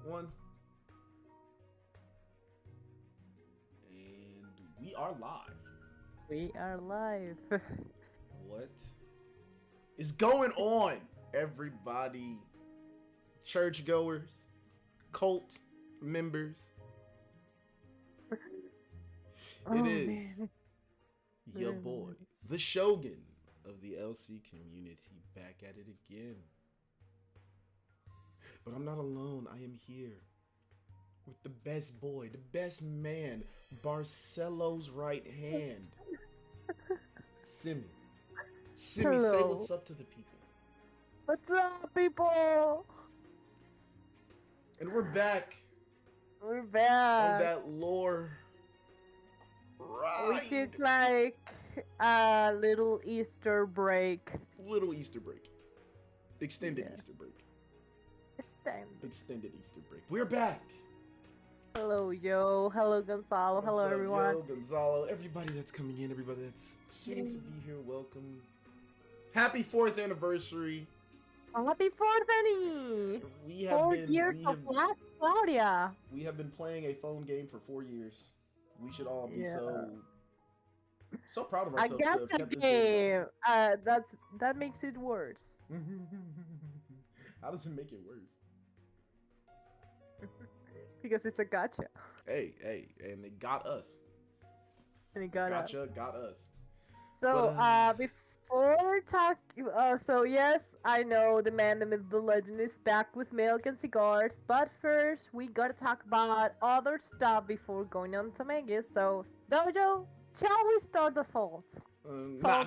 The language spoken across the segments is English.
One. And we are live. We are live. What is going on, everybody? Churchgoers, cult members. It is Man. your boy, the Shogun of the LC community, back at it again. But I'm not alone. I am here with the best boy, the best man, Barcelo's right hand. Simi. Simi, say Hello. what's up to the people. What's up, people? And we're back We're on back. that lore We grind. took like a little Easter break. Little Easter break. Extended Yeah. Easter break. It's time. Extended Easter break. We're back. Hello, yo. Hello, Gonzalo. Hello, What's up, everyone. Yo, Gonzalo, everybody that's coming in, everybody that's soon to be here, welcome. Happy 4th anniversary. Happy 4th, Annie. We have 4 been years of last Claudia. we have been playing a phone game for 4 years. We should all be Yeah. so proud of I ourselves. to got have the kept this game game. That makes it worse. going. How does it make it worse? Because it's a gotcha. Hey, and it got us. And it got us. Gotcha, got us. So, But, before talk, so yes, I know the man, the myth, the legend is back with milk and cigars, but first we gotta talk about other stuff before going on to Megius. So, Dojo, shall we start the assault? Nah.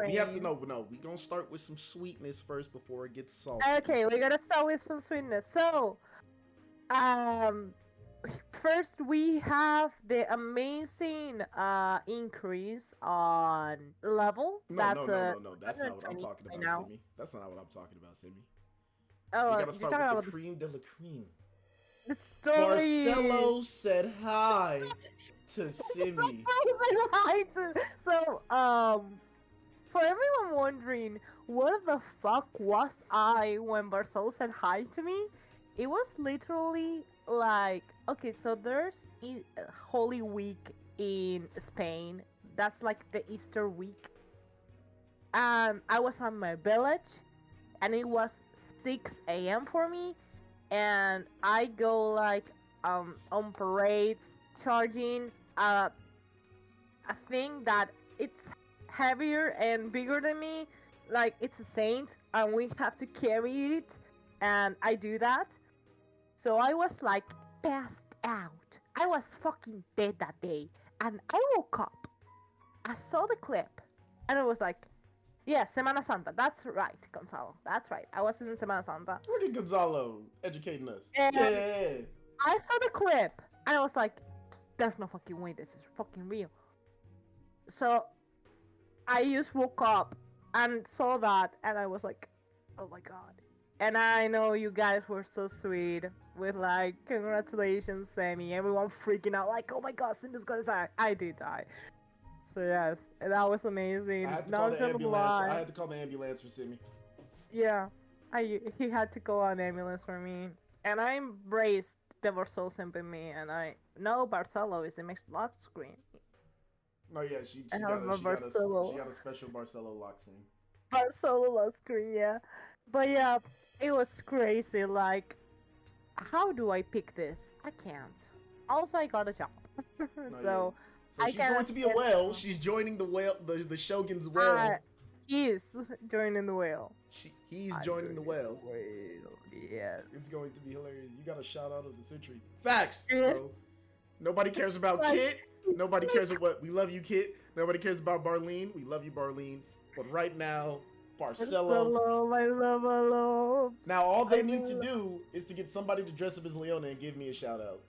We have to Brain. no. We gonna start with some sweetness first before it gets salty. Okay, we gotta start with some sweetness. So, first we have the amazing increase on level. No. That's That's not what I'm 120 talking right about, now. Simi. That's not what I'm talking about, Simi. Oh, We gotta you're start talking with about the cream de la cream. the story. Marcelo said hi to Simi. So, for everyone wondering, what the fuck was I when Barcelo said hi to me? It was literally like, okay, so there's Holy Week in Spain. That's like the Easter week. I was on my village, and it was 6 a.m. for me, and I go like on parades, charging a thing that it's heavier and bigger than me, like it's a saint, and we have to carry it, and I do that. So I was like passed out. I was fucking dead that day, and I woke up. I saw the clip, and I was like, yeah, Semana Santa. That's right, Gonzalo. That's right. I was in Semana Santa. Look at Gonzalo educating us. And Yeah. I saw the clip, and I was like, there's no fucking way this is fucking real. So I just woke up and saw that, and I was like, oh my god. And I know you guys were so sweet with like, congratulations, Sammy. Everyone freaking out, like, oh my god, Cinder's gonna die. I did die. So yes, that was amazing. I had to Not call the gonna ambulance. lie. I had to call the ambulance for Simi. Yeah, he had to call an ambulance for me, and I embraced the Barcelo sent me, and I know Barcelo is a mixed lock screen. No, yeah, she I got have my a Barcelo. special Barcelo lock screen. Barcelo lock screen, yeah. But yeah, it was crazy. Like, how do I pick this? I can't. Also, I got a job, No, so So I she's cannot going to be a stand whale. it. She's joining the whale, the Shogun's whale. he's joining the whale. He's I'm joining the whale. Whale, It's yes. going to be hilarious. You got a shout out of the century. Facts, Yeah. bro. Nobody cares about Kit. Nobody cares about we love you, Kit. Nobody cares about Barlene. We love you, Barlene. But right now, Barcelo. Barcelo, my love, my love. Now all they need to do is to get somebody to dress up as Leona and give me a shout out.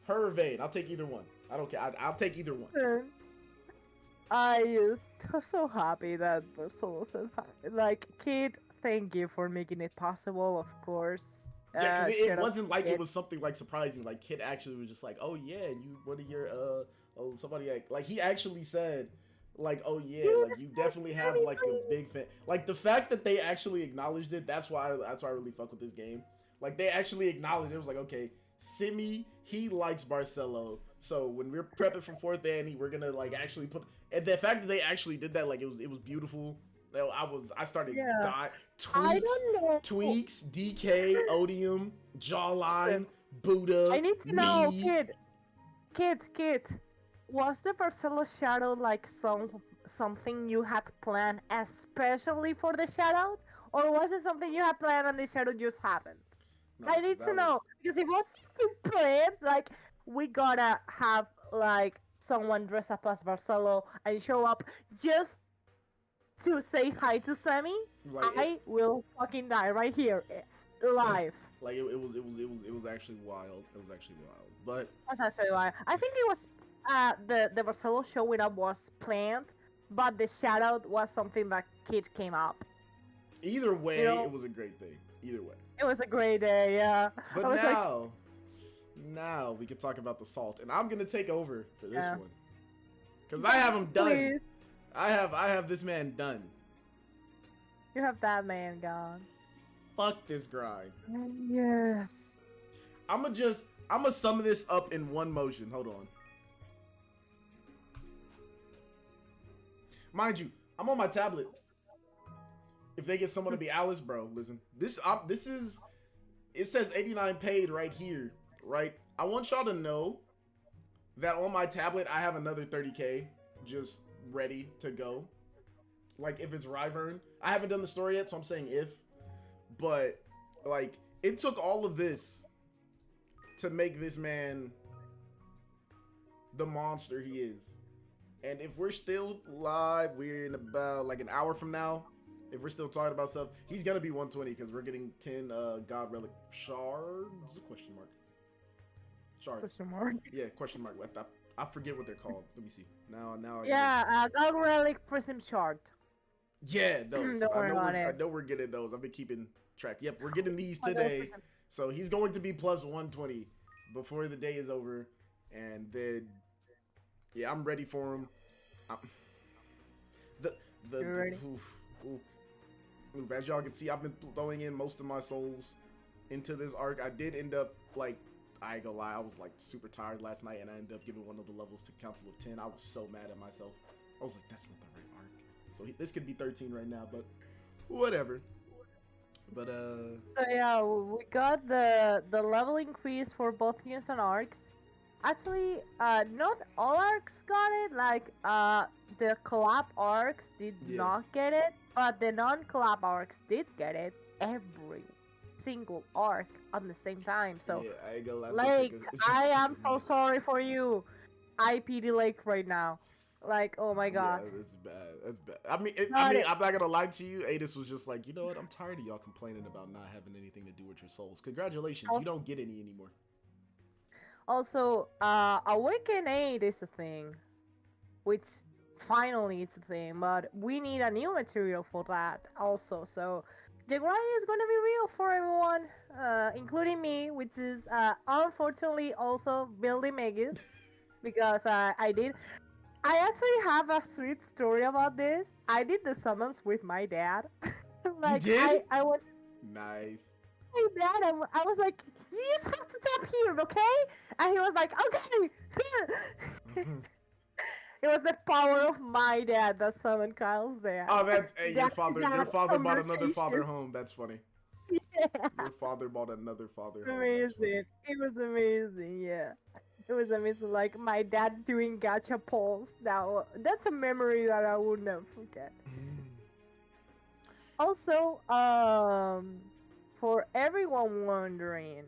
Her or Vayne. I'll take either one. I don't care. I'll take either one. I was so happy that Barcelo said hi. Like, kid, thank you for making it possible, of course. Yeah, because Shut it up, wasn't like kid. it was something like surprising. Like Kit actually was just like, "Oh yeah, you one of your somebody like he actually said like, oh yeah, like you definitely have like a big fan. Like the fact that they actually acknowledged it. That's why I really fuck with this game. Like they actually acknowledged it. Was like, okay, Simi, he likes Barcelo. So when we're prepping for fourth Annie, we're gonna like actually put. And the fact that they actually did that, like it was beautiful. I started Yeah. dying. I Tweaks, don't know. tweaks, DK, Odium, Jawline, Listen, Buddha, I need to know, me. kid. Was the Barcelo shadow like something you had planned especially for the shadow, or was it something you had planned and the shadow just happened? No, I need to that was know because it was something planned. Like we gotta have like someone dress up as Barcelo and show up just to say hi to Sammy. like I will fucking die right here, live. like it was actually wild. It was actually wild. But That's actually why I think it was the Barcelo showing up was planned, but the shadow was something that kid came up. either way, You know? it was a great thing. Either way. It was a great day, yeah. But I was now we can talk about the salt, and I'm gonna take over for this Yeah. one because I have him done. Please, I have this man done. you have that man gone. Fuck this grind. Yes. I'ma sum this up in one motion. Hold on. Mind you, I'm on my tablet. If they get someone to be Alice, bro, listen. This is it says 89 paid right here, right? I want y'all to know that on my tablet I have another 30k just ready to go. Like if it's Ryvern. I haven't done the story yet, so I'm saying if. But like it took all of this to make this man the monster he is. And if we're still live, we're in about like an hour from now. If we're still talking about stuff, he's gonna be 120 because we're getting 10 God Relic shards? Question mark. Shards. Question mark. Yeah, question mark. I forget what they're called. Let me see. Now. Yeah, God Relic Prism Shard. Yeah, those. Don't worry about I it. know we're getting those. I've been keeping track. Yep, we're getting these Oh, no, today. Prism. So he's going to be plus 120 before the day is over, and then yeah, I'm ready for him. You're ready? As y'all can see, I've been throwing in most of my souls into this arc. I did end up like, I ain't gonna lie, I was like super tired last night, and I ended up giving one of the levels to Council of 10. I was so mad at myself. I was like, that's not the right arc. So this could be 13 right now, but whatever. But So yeah, we got the level increase for both units and arcs. Actually, not all arcs got it. Like, the collab arcs did not get it, but the non-collab arcs did get it. Every single arc at the same time. So, yeah, I ain't gonna lie, like, it's I gonna am take so a sorry for you. I pity Lake right now. Like, oh my god. Yeah, it's bad. That's bad. I mean, Not I'm not gonna lie to you. Adis was just like, you know what? I'm tired of y'all complaining about not having anything to do with your souls. Congratulations, you don't get any anymore. Also, Awaken 8 is a thing, which finally it's a thing, but we need a new material for that also. So the grind is gonna be real for everyone, including me, which is unfortunately also building Megius, because I actually have a sweet story about this. I did the summons with my dad. Like, you did? I went. Nice. My dad, I was like, you just have to tap here, okay? And he was like, okay. It was the power of my dad that summoned Kyle's dad. Oh, that's hey, your That's father. that Your father bought another conversation. father home. That's funny. Yeah. Your father bought another father home. That's Amazing. It was amazing, yeah. It was amazing. Like, my dad doing gacha polls. Now, that's a memory that I will never forget. funny. Also, for everyone wondering,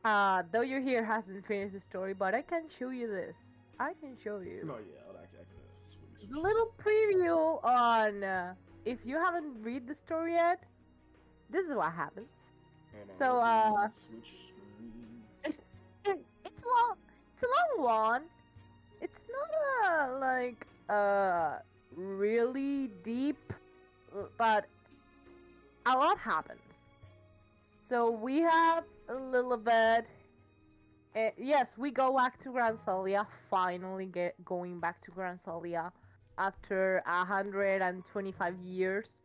though your here hasn't finished the story, but I can show you this. I can show you. No, yeah, I can switch. A little preview on if you haven't read the story yet. This is what happens. So, switch screen. it's long. It's a long one. It's not like really deep, but a lot happens. So we have a little bit. Yes, we go back to Granzelia. Finally, going back to Granzelia after 125 years,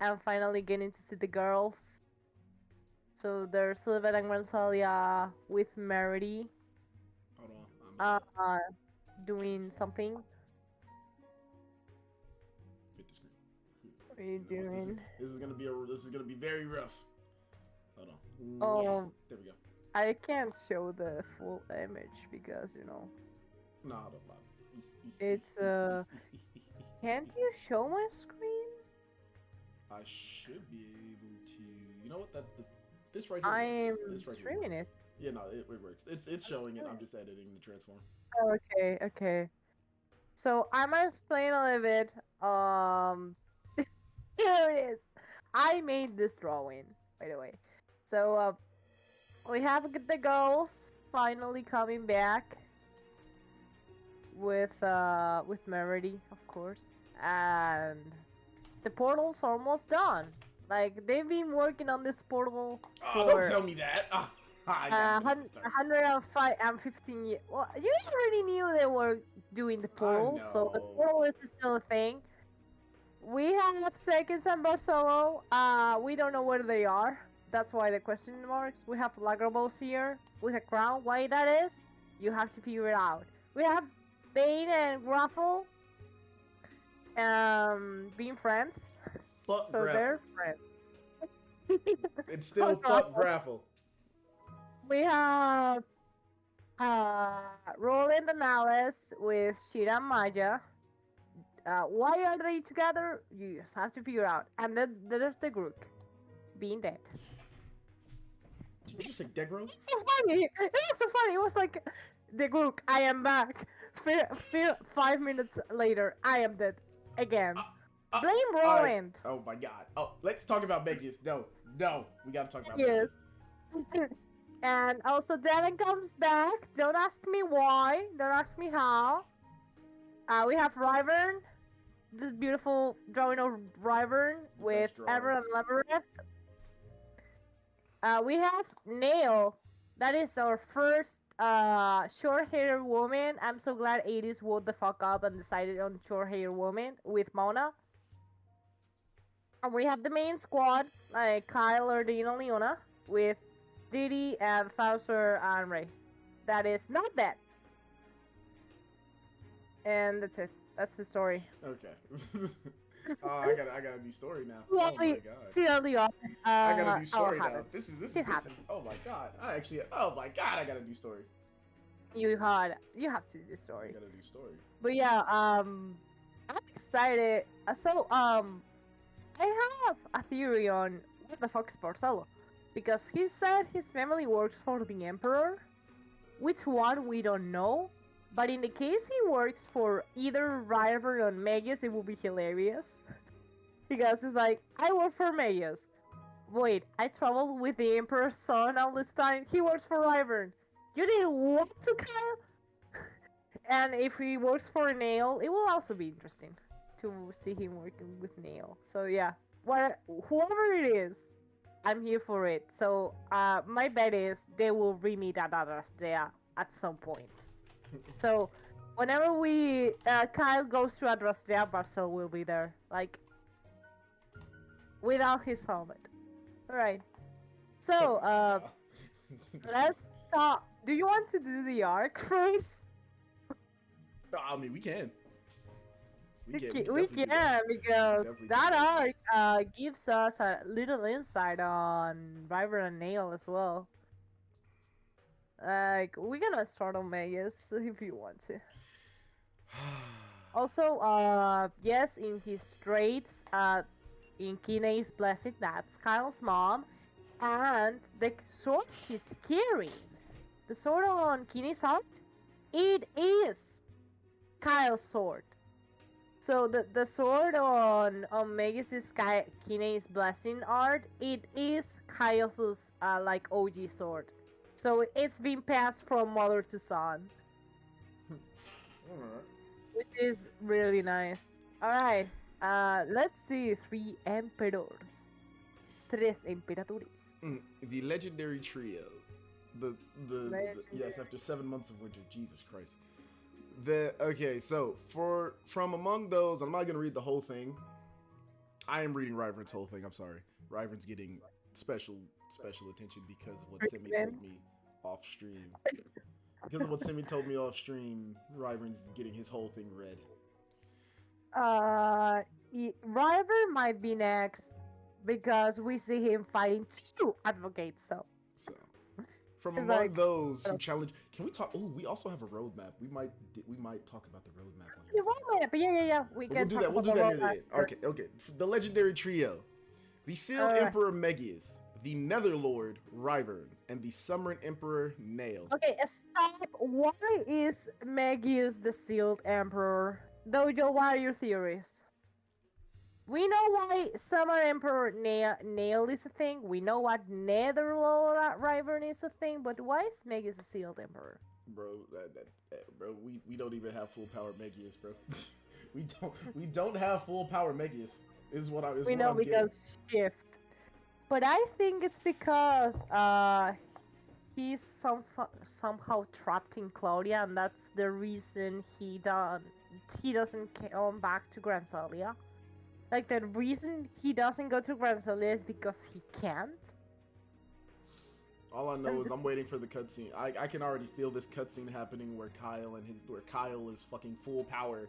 and finally getting to see the girls. So there's Sylvan and Granzelia with Merity Hold on. uh, doing something. Fit the screen. What are you You know what, doing? this is gonna be very rough. Hold on. Oh, There we go. I can't show the full image because, you know, No, hold on. it's can't you show my screen? I should be able to. You know what? This right here I'm works. This right here streaming works. it. Yeah, no, it works. It's showing it. I'm just editing the transform. Okay, okay. So I might explain a little bit. Here it is. I made this drawing, by the way. So we have the girls finally coming back with Merity, of course, and the portal's almost done. Like they've been working on this portal Oh, for don't tell me that. I gotta get this started. 105 and 15 years. Well, you already knew they were doing the portal, so the know. portal is still a thing. We have seconds and Barcelo. We don't know where they are. That's why the question mark. We have Lagrabos here with a crown. Why that is, you have to figure it out. We have Bane and Graffle being friends. Fuck So Graffle. they're friends. It's still fuck Graffle. We have Roland and Alice with Shira and Maya. Why are they together? You just have to figure out. And then there's the group being dead. Did you just say Degro? It's so funny. It was so funny. It was like the group. I am back. 5 minutes later, I am dead again. Blame Roland. Oh my god. Oh, let's talk about Megius. No, we gotta talk about Yes. Megius. And also, Devin comes back. Don't ask me why. Don't ask me how. We have Ryvern. This beautiful drawing of Ryvern with Ever and Labyrinth. We have Nail. That is our first short-haired woman. I'm so glad 80s woke the fuck up and decided on short-haired woman with Mona. And we have the main squad, like Kyle, Ordino, and Leona, with Diddy and Fauser and Ray. That is not bad. And that's it. That's the story. Okay. Oh, I got a new story now. Oh my god. I I got a new story now. This is. Oh my god. Oh my god. I got a new story. You have to do the story. I got a new story. But yeah, I'm excited. So I have a theory on what the fuck is Barcelo, because he said his family works for the Emperor. Which one we don't know. But in the case he works for either Ryver or Megius, it would be hilarious. Because it's like, I work for Megius. Wait, I traveled with the Emperor's son all this time. He works for Ryver. You did what to Kyle? And if he works for Nail, it will also be interesting to see him working with Nail. So yeah, whoever it is, I'm here for it. So my bet is they will re-meet at Adrastea at some point. So, whenever Kyle goes to Adrastea, Barcel will be there, like, without his helmet. Alright. So, let's talk. Do you want to do the arc first? I mean, we can. We can, because that arc gives us a little insight on River and Nail as well. Like, we're gonna start on Megius if you want to. Also, yes, in his traits, in Kine's blessing, that's Kyle's mom. And the sword she's carrying, the sword on Kine's heart, it is Kyle's sword. So the sword on Megius' Kine's blessing art, it is Kyle's like OG sword. So it's been passed from mother to son. Alright. Which is really nice. Alright, let's see. 3 emperors. 3 imperatores. The legendary trio. Yes, after 7 months of winter. Jesus Christ. Okay, so from among those, I'm not gonna read the whole thing. I am reading Ryvern's whole thing, I'm sorry. Ryvern's getting special special attention because of what Simi told me off stream. Because of what Simi told me off stream, Ryvern's getting his whole thing read. Ryver might be next because we see him fighting 2 advocates. So from it's among like, those who challenge, can we talk? Oh, we also have a roadmap. We might talk about the roadmap. The roadmap, yeah. We can talk We'll do about that near the end. Okay. The legendary trio, the Sealed Emperor Megius, the Netherlord Ryvern, and the Summoning Emperor Nail. Okay, stop. Why is Megius the Sealed Emperor? Dojo, what are your theories? We know why Summer Emperor Nail is a thing. We know what Netherlord Ryvern is a thing. But why is Megius a Sealed Emperor? Bro, bro, we don't even have full power Megius, bro. we don't have full power Megius. Is what I. Is we what know I'm because getting. Shift. But I think it's because he's somehow trapped in Claudia, and that's the reason he doesn't come back to Granzelia. Like, the reason he doesn't go to Granzelia is because he can't. All I know is I'm waiting for the cutscene. I can already feel this cutscene happening where Kyle is fucking full power,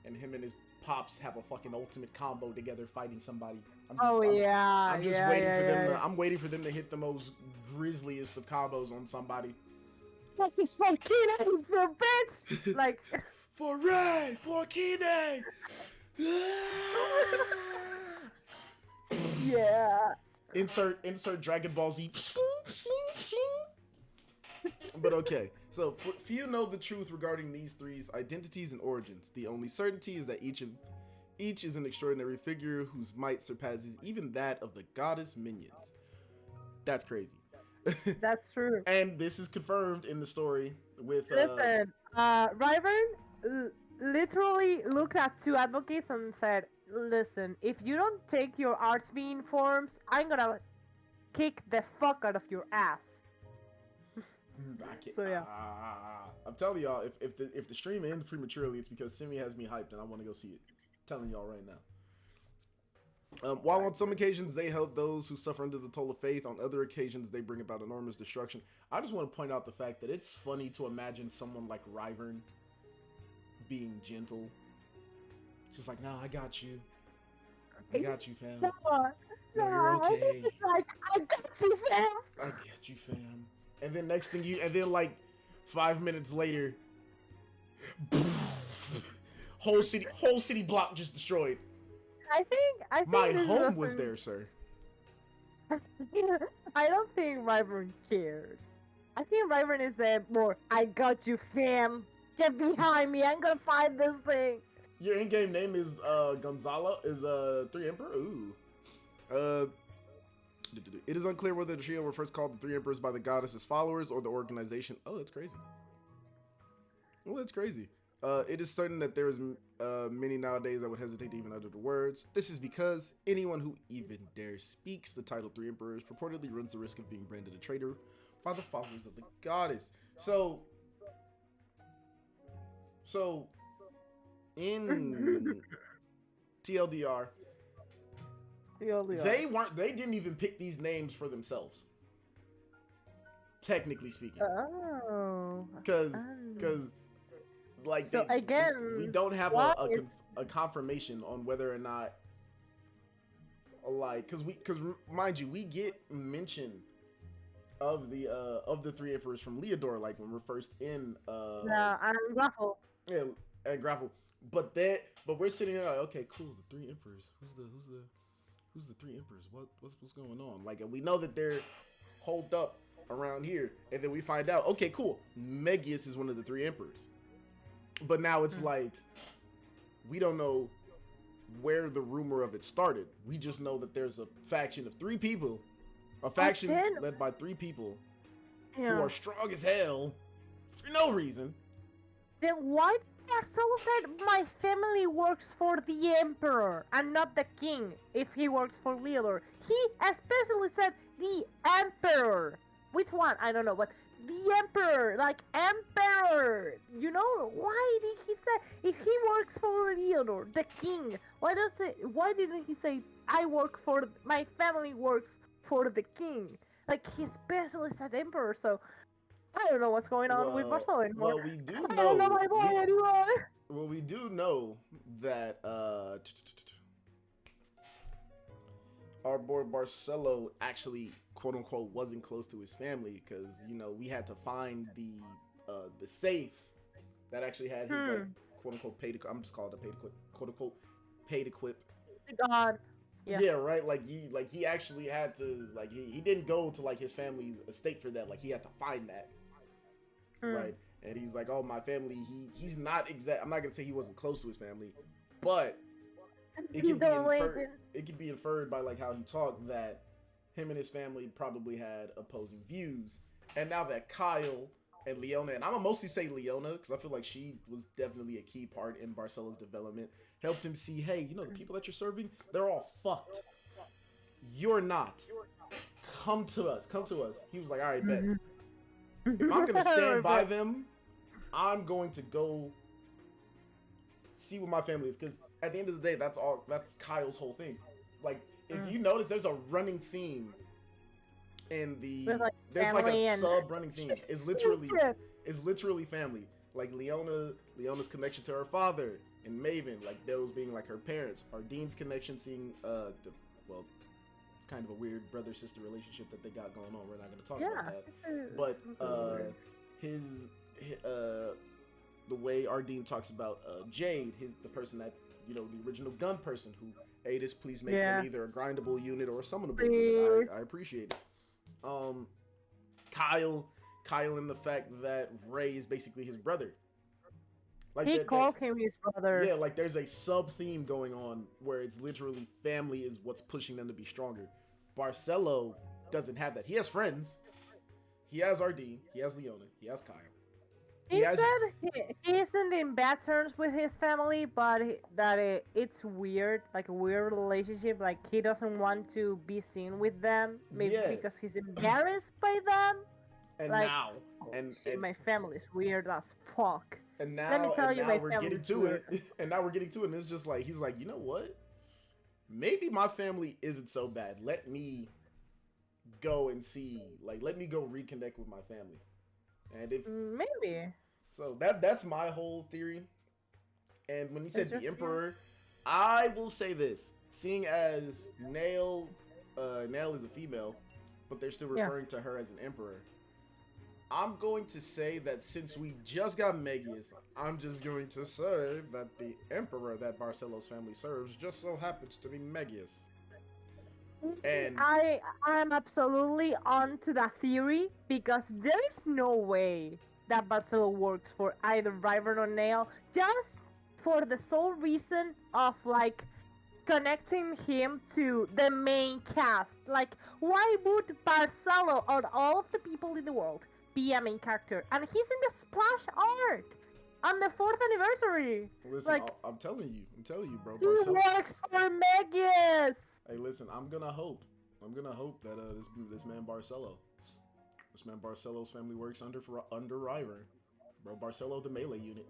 and him and his pops have a fucking ultimate combo together fighting somebody. I'm waiting for them to hit the most grisliest of combos on somebody. That's his fucking name for bitch. Like, for Ray, for Kine. Yeah. Insert Dragon Ball Z. But okay, so few know the truth regarding these three's identities and origins. The only certainty is that each is an extraordinary figure whose might surpasses even that of the goddess minions. That's crazy. That's true. And this is confirmed in the story with. Listen, Ryvern literally looked at 2 advocates and said, "Listen, if you don't take your arts being forms, I'm gonna kick the fuck out of your ass." So yeah. I'm telling y'all, if the stream ends prematurely, it's because Simi has me hyped and I want to go see it. I'm telling y'all right now. While on some occasions they help those who suffer under the toll of faith, on other occasions they bring about enormous destruction. I just want to point out the fact that it's funny to imagine someone like Ryvern being gentle. Just like, nah, I got you. I got you, fam. No, you're okay. It's like, I got you, fam. I got you, fam. And then next thing like 5 minutes later, whole city block just destroyed. I think my home was there, sir. I don't think Ryvern cares. I think Ryvern is there more. I got you, fam. Get behind me. I'm gonna find this thing. Your in-game name is Gonzalo. Is 3 Emperor. Ooh. It is unclear whether the trio were first called the 3 Emperors by the goddess's followers or the organization. Oh, that's crazy. Well, that's crazy. It is certain that there is many nowadays that would hesitate to even utter the words. This is because anyone who even dares speaks the title 3 Emperors purportedly runs the risk of being branded a traitor by the followers of the goddess. So in TLDR, they didn't even pick these names for themselves, technically speaking. Oh. Because like, so we don't have a confirmation on whether or not, like, because mind you, we get mention of the 3 Emperors from Leodor, like when we're first in and Graffle. Yeah, and Graffle. But we're sitting there like, okay, cool, the 3 Emperors. Who's the 3 Emperors? What's going on? Like, and we know that they're holed up around here, and then we find out, okay, cool, Megius is one of the 3 Emperors. But now it's like, we don't know where the rumor of it started. We just know that there's a faction of 3 people, a faction led by 3 people who are strong as hell for no reason. Then why Marcelo said my family works for the Emperor and not the King if he works for Leodor? He especially said the Emperor. Which one? I don't know, but the Emperor, like Emperor. You know, why did he say if he works for Leodor, the King? Why didn't he say my family works for the King? Like his special is an emperor, so I don't know what's going on with Barcelo anymore. Well, we do I don't know know. my boy anymore. Well, we do know that our boy Barcelo actually, quote unquote, wasn't close to his family because we had to find the safe that actually had his like, quote unquote paid. I'm just calling it a paid equip, quote unquote paid equip. God. Yeah, right. Like he actually had to he didn't go to like his family's estate for that. Like he had to find that. Right. And he's like, oh, my family. He's not exact. I'm not gonna say he wasn't close to his family, but it can be inferred. It can be inferred by like how he talked that him and his family probably had opposing views. And now that Kyle and Leona, and I'm gonna mostly say Leona because I feel like she was definitely a key part in Barcelo's development, helped him see, hey, the people that you're serving, they're all fucked. You're not. Come to us. Come to us. He was like, all right, bet. If I'm gonna stand by them, I'm going to go see what my family is. Because at the end of the day, that's Kyle's whole thing. Like, if you notice, there's a running theme in there's like a sub-running theme. It's literally family. Like Leona's connection to her father, and Maven, like those being like her parents. Ardene's connection, seeing it's kind of a weird brother-sister relationship that they got going on. We're not going to talk about that. But his the way Ardeen talks about Jade, the person that the original gun person who Adis, please make them either a grindable unit or a summonable unit. I appreciate it. Kyle in the fact that Ray is basically his brother. Like he called him his brother. Yeah, like there's a sub theme going on where it's literally family is what's pushing them to be stronger. Barcelo doesn't have that. He has friends. He has Ardeen. He has Leona. He has Kyle. He said he isn't in bad terms with his family, but it's weird, like a weird relationship. Like he doesn't want to be seen with them, maybe because he's embarrassed by them. And like, now, my family's weird as fuck. And now, let me tell you, my we're getting to weird. it. And now we're getting to it. And it's just like he's like, you know what? Maybe my family isn't so bad. Let me go and see. Like, let me go reconnect with my family. And if maybe so, that's my whole theory. And when he said the Emperor, I will say this: seeing as Nail is a female, but they're still referring to her as an Emperor. I'm going to say that since we just got Megius, I'm just going to say that the Emperor that Barcelo's family serves just so happens to be Megius. And I'm absolutely onto that theory because there is no way that Barcelo works for either River or Nail just for the sole reason of like connecting him to the main cast. Like, why would Barcelo, out of all of the people in the world, be a main character? And he's in the splash art on the 4th anniversary. Listen, like, I'm telling you, bro. He works for Megius. Hey, listen, I'm gonna hope that this man Barcelo's family works under Ryver. Bro, Barcelo the melee unit.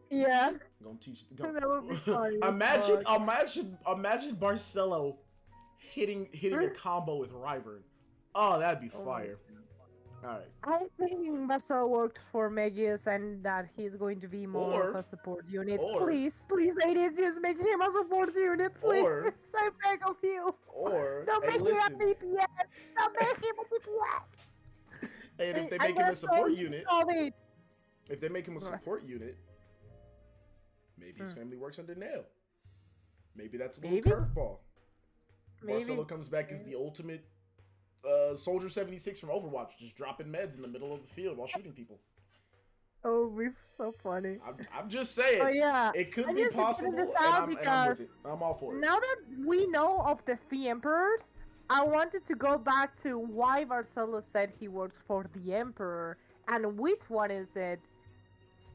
Yeah. Gonna teach. That would be funny imagine Barcelo hitting a combo with Ryver. Oh, that'd be fire. Alright. I think Barcelo worked for Megius and that he's going to be more of a support unit. Please, ladies, just make him a support unit, please. I beg of you. Don't make him a DPS. Don't make him a DPS. And if they make him a support unit, maybe his family works under Nail. Maybe that's a little curveball. Barcelo comes back as the ultimate Soldier 76 from Overwatch, just dropping meds in the middle of the field while shooting people. Oh, we're so funny. I'm just saying. Oh yeah, it could be possible, and I'm with it. I'm all for it. Now that we know of the 3 emperors, I wanted to go back to why Barcelo said he works for the Emperor, and which one is it?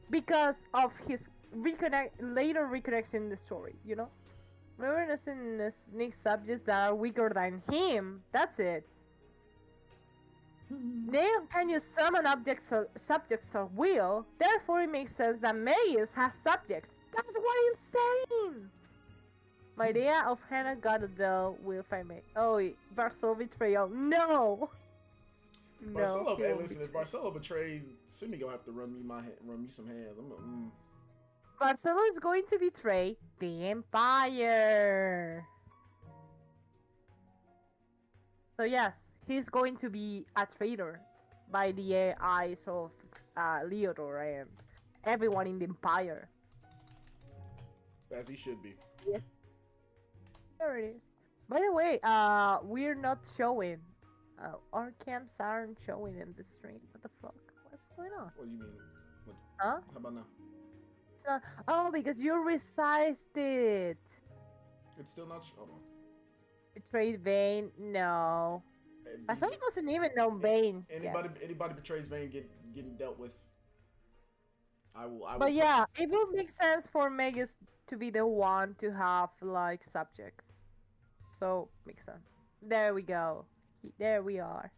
Because of his later reconnection in the story, you know? Remember in this sneak subjects that are weaker than him? That's it. Nail can use summon subjects of will, therefore it makes sense that Megius has subjects. That's what I'm saying! My idea of Hannah got Adel will find me. Oh, Barcelo betrayal. No! No, Barcelo, he hey, won't listen, if betray. Barcelo betrays, Simi gonna have to run me some hands. Barcelo is going to betray the Empire. So yes, he's going to be a traitor by the eyes of Leodor and everyone in the Empire. As he should be. Yes, there it is. By the way, we're not showing. Our camps aren't showing in the stream. What the fuck? What's going on? What do you mean? What, Huh? how about now? It's not... Oh, because you resized it. It's still not. Hold on. Betrayed Vayne? No. I thought it wasn't even known Vayne. Anybody betrays Vayne getting dealt with. I will. But yeah, it will make sense for Megius to be the one to have like subjects. So makes sense. There we go. There we are.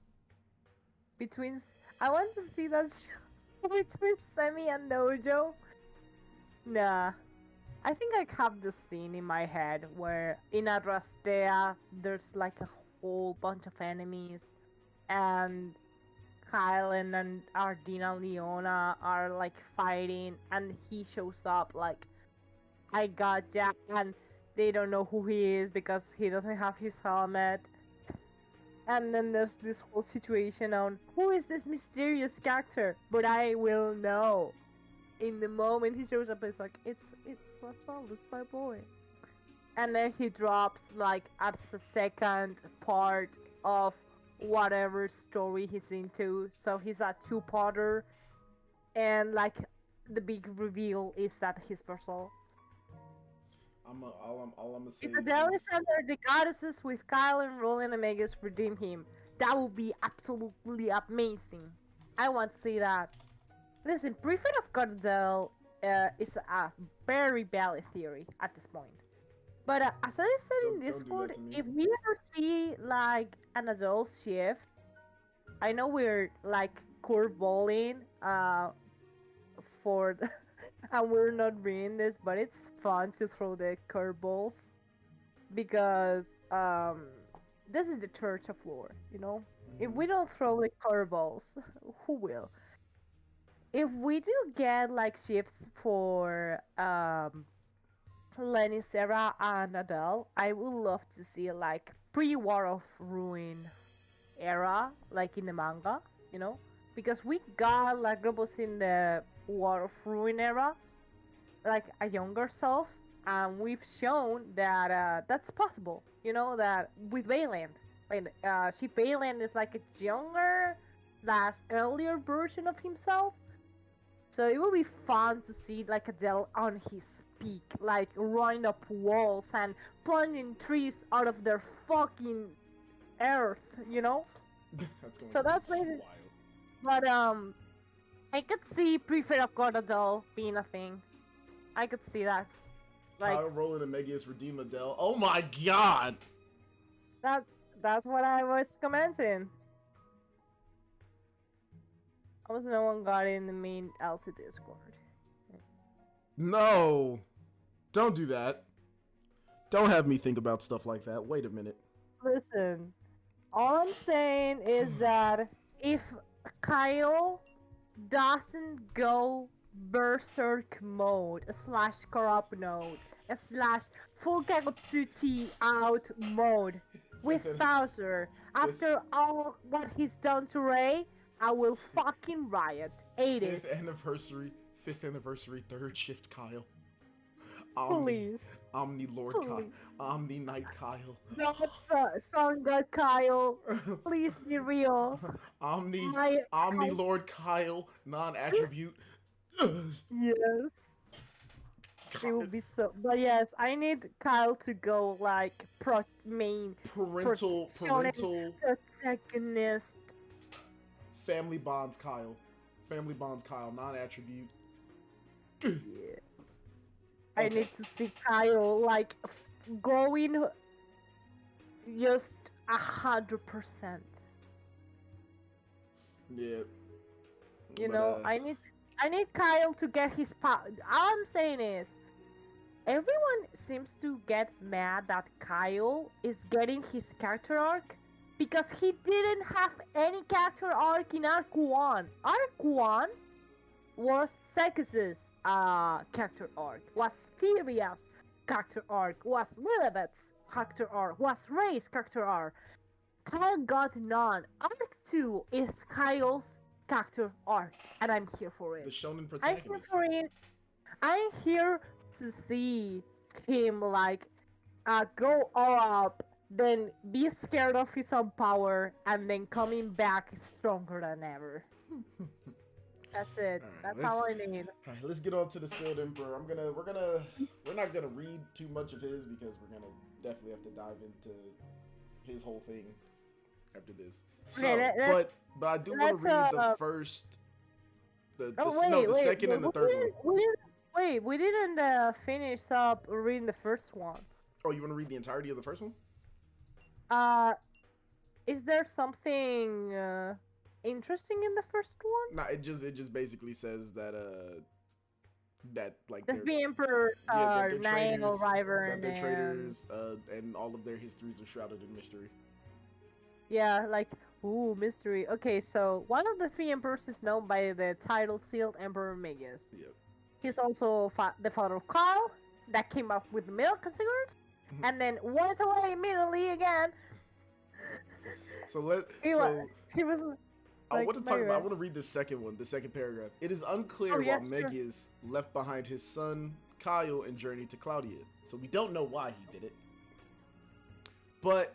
I want to see that show between Semi and Nojo. Nah. I think I have the scene in my head where in Adrastea there's like a whole bunch of enemies and Kyle and Ardina Leona are like fighting and he shows up like I got Jack and they don't know who he is because he doesn't have his helmet. And then there's this whole situation on who is this mysterious character, but I will know. In the moment he shows up, it's like it's Marcel, it's my boy. And then he drops like at the second part of whatever story he's into. So he's a two-parter, and like the big reveal is that he's Marcel. All I'm gonna say. If Adel is under the goddesses with Kyle and Roland and Megius redeem him, that would be absolutely amazing. I want to see that. Listen, Prefect of God Adel is a very valid theory at this point. But as I said in Discord, if we ever see like an Adel shift, I know we're like curveballing for and we're not reading this, but it's fun to throw the curveballs because this is the Church of Lore, you know? If we don't throw the curveballs, who will? If we do get like shifts for Lenny, Sarah, and Adele, I would love to see like pre-War of Ruin era, like in the manga, you know? Because we got like Globos in the War of Ruin era, like a younger self, and we've shown that that's possible, you know, that with Vayland. Like, Vayland is like a younger, earlier version of himself. So it will be fun to see like Adele on his peak, like running up walls and plunging trees out of their fucking earth, you know? That's maybe. But I could see Prefect of God Adele being a thing. I could see that. Like Kyle, Roland, and Megius redeem Adele. Oh my god! That's what I was commenting. Almost no one got in the main Elsie Discord. No! Don't do that. Don't have me think about stuff like that. Wait a minute. Listen, all I'm saying is that if Kyle doesn't go berserk mode / corrupt mode / full Kagotsuchi out mode with Bowser after all what he's done to Ray, I will fucking riot. 80s. 5th anniversary, third shift Kyle. Please. Omni Lord Kyle. Omni Knight Kyle. Not Sun God Kyle. Please be real. Omni Lord Kyle. Non-attribute. Yes. It will be so. But yes, I need Kyle to go like parental protagonist. Family bonds Kyle. Non-attribute. Yeah. I need to see Kyle like going just 100%. Yeah. You know, I need Kyle to get his power. All I'm saying is, everyone seems to get mad that Kyle is getting his character arc because he didn't have any character arc in Arc 1. Arc 1 was Megius's character arc, was Theria's character arc, was Lilibet's character arc, was Ray's character arc. Kyle got none. Arc 2 is Kyle's character arc, and I'm here for it. The shonen I'm protagonist. here for it. I'm here to see him like go all up, then be scared of his own power, and then coming back stronger than ever. That's it. Alright, That's all I need. All right, let's get on to the Sealed Emperor. We're not gonna read too much of his because we're gonna definitely have to dive into his whole thing after this. So, Okay, but I do want to read the first, the second and the third one. We didn't finish up reading the first one. Oh, you want to read the entirety of the first one? Is there something interesting in the first one? Nah, it just basically says that that like The three emperors are Niall, River, that they're and traitors, and all of their histories are shrouded in mystery. yeah, like ooh, mystery. Okay, so one of the three emperors is known by the title Sealed Emperor Megius. Yep. He's also the father of Kyle, that came up with the milk and cigarettes, and then went away immediately again. So He was. I Like, want to talk about. I want to read the second one, the second paragraph. It is unclear why Megius left behind his son Kyle and journeyed to Claudia. So we don't know why he did it. But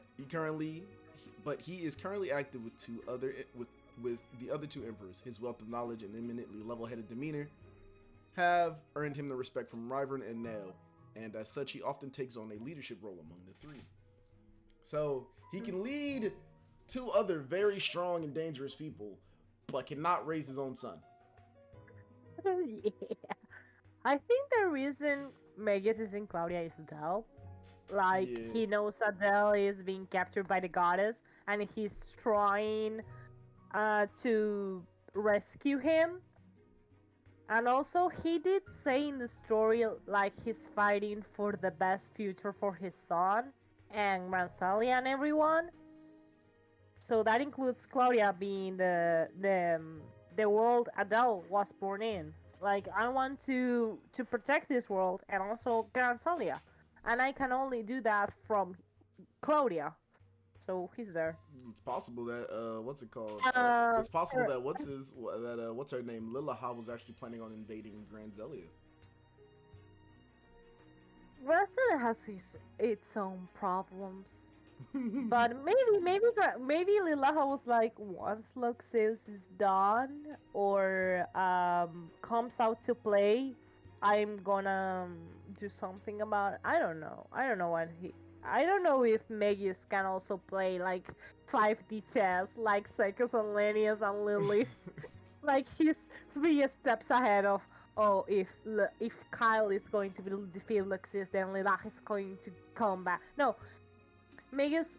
he is currently active with the other two emperors. His wealth of knowledge and eminently level-headed demeanor have earned him the respect from Ryvern and Nell, and as such, he often takes on a leadership role among the three. So he can lead two other very strong and dangerous people, but cannot raise his own son. Yeah. I think the reason Megius is in Claudia is Adel. Like, he knows Adel is being captured by the goddess, and he's trying to rescue him. And also, he did say in the story, like, he's fighting for the best future for his son and Granzelia and everyone. So that includes Claudia being the world Adel was born in. Like, I want to protect this world and also Granzelia, and I can only do that from Claudia. So he's there. It's possible that what's it called? It's possible that what's her name? Lilaha was actually planning on invading Granzelia. Granzelia has its own problems. But maybe Lilaha was like, once Lougseus is done or comes out to play, I'm gonna do something about it. I don't know if Megius can also play like 5D chess like Sekos and Lenius and Lily. Like, he's 3 steps ahead of, oh, if Kyle is going to defeat Lougseus, then Lilaha is going to come back. No. Megius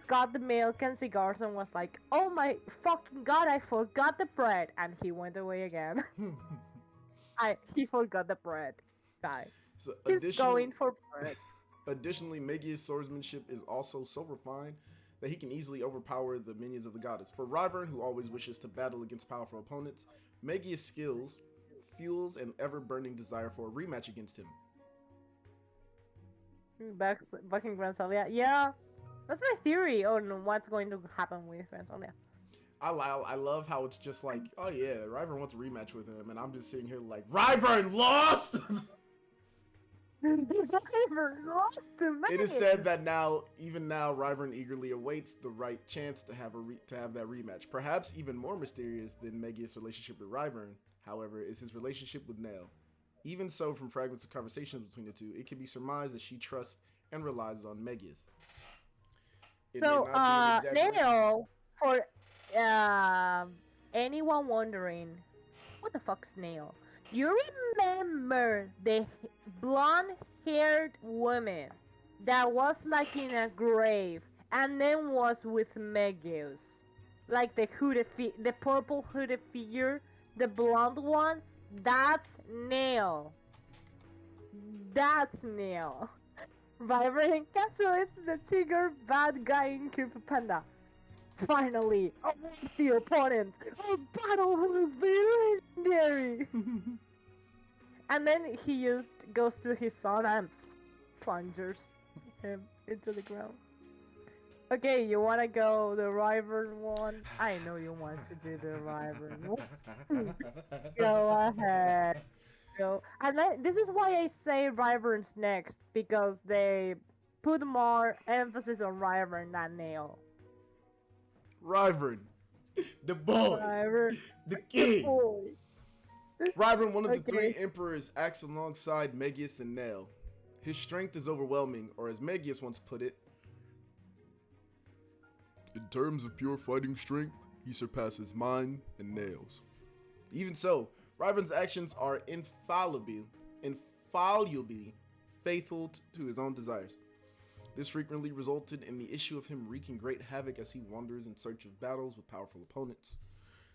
got the milk and cigars and was like, oh my fucking god, I forgot the bread, and he went away again. He forgot the bread, guys. So he's going for bread. Additionally, Megius' swordsmanship is also so refined that he can easily overpower the minions of the goddess. For Ryvern, who always wishes to battle against powerful opponents, Megius' skills fuels an ever-burning desire for a rematch against him. Back in Granzelia. Yeah, that's my theory on what's going to happen with Granzelia. I love how it's just like, oh yeah, Ryvern wants a rematch with him, and I'm just sitting here like, Ryvern lost! Ryvern lost to Megius. It is said that even now, Ryvern eagerly awaits the right chance to have that rematch. Perhaps even more mysterious than Megius' relationship with Ryvern, however, is his relationship with Nell. Even so, from fragments of conversations between the two, it can be surmised that she trusts and relies on Megius. So, Nell, for anyone wondering, what the fuck's Nell? You remember the blonde-haired woman that was like in a grave and then was with Megius, like the purple hooded figure, the blonde one. That's Nell. That's Nell. Vibrant encapsulates the Tiger bad guy in Kung Fu Panda. Finally, against the opponent, a battle will be legendary. And then he goes to his son and plunges him into the ground. Okay, you wanna go the Wyvern one? I know you want to do the Wyvern one. Go ahead. Go. And this is why I say Wyverns next, because they put more emphasis on Wyvern than Nail. Wyvern, the boy, Wyvern, the king. boy. Wyvern, one of the Okay. three emperors, acts alongside Megius and Nail. His strength is overwhelming, or as Megius once put it, in terms of pure fighting strength, he surpasses mine and Nail's. Even so, Wyvern's actions are infallibly faithful to his own desires. This frequently resulted in the issue of him wreaking great havoc as he wanders in search of battles with powerful opponents.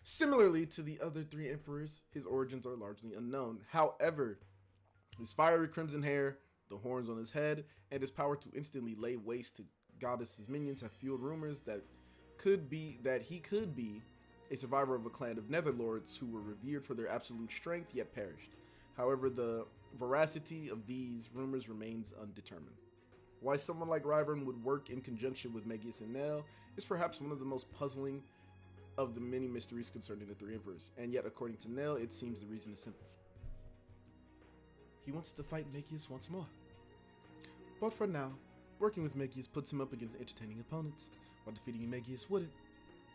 Similarly to the other three emperors, his origins are largely unknown. However, his fiery crimson hair, the horns on his head, and his power to instantly lay waste to Goddess's minions have fueled rumors that he could be a survivor of a clan of Netherlords who were revered for their absolute strength yet perished. However, the veracity of these rumors remains undetermined. Why someone like Wyvern would work in conjunction with Megius and Nail is perhaps one of the most puzzling of the many mysteries concerning the three emperors, and yet according to Nail, it seems the reason is simple. He wants to fight Megius once more. But for now, working with Megius puts him up against entertaining opponents, while defeating Megius wouldn't.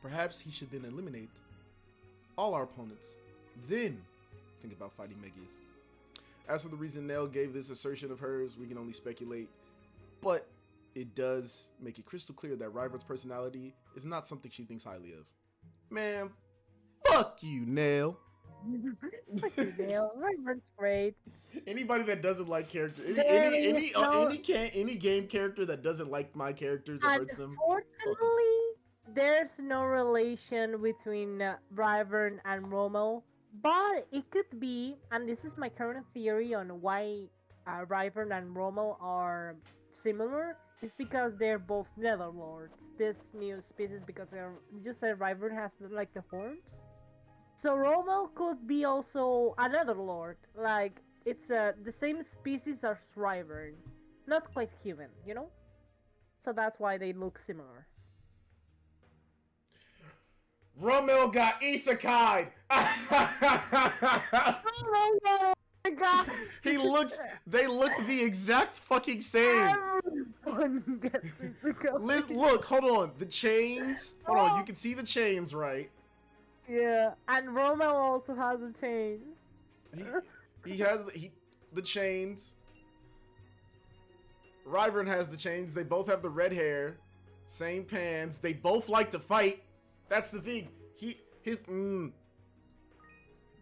Perhaps he should then eliminate all our opponents, then think about fighting Megius. As for the reason Nail gave this assertion of hers, we can only speculate, but it does make it crystal clear that Wyvern's personality is not something she thinks highly of. Man, fuck you, Nail. Fuck you, Nail. Wyvern's great. Anybody that doesn't like character, There is any game character that doesn't like my characters or hurts them. Unfortunately, there's no relation between Wyvern and Rommel, but it could be, and this is my current theory on why Wyvern and Rommel are similar, is because they're both Netherlords. This new species, because you said Wyvern has like the horns. So Rommel could be also another lord, like it's the same species as Wyvern, not quite human, you know? So that's why they look similar. Rommel got isekai'd! Oh my god! They look the exact fucking same. Everyone gets isekai. Look, hold on. The chains. Hold on, you can see the chains, right? Yeah, and Rommel also has the chains. He has the chains. Wyvern has the chains. They both have the red hair, same pants. They both like to fight. That's the thing. The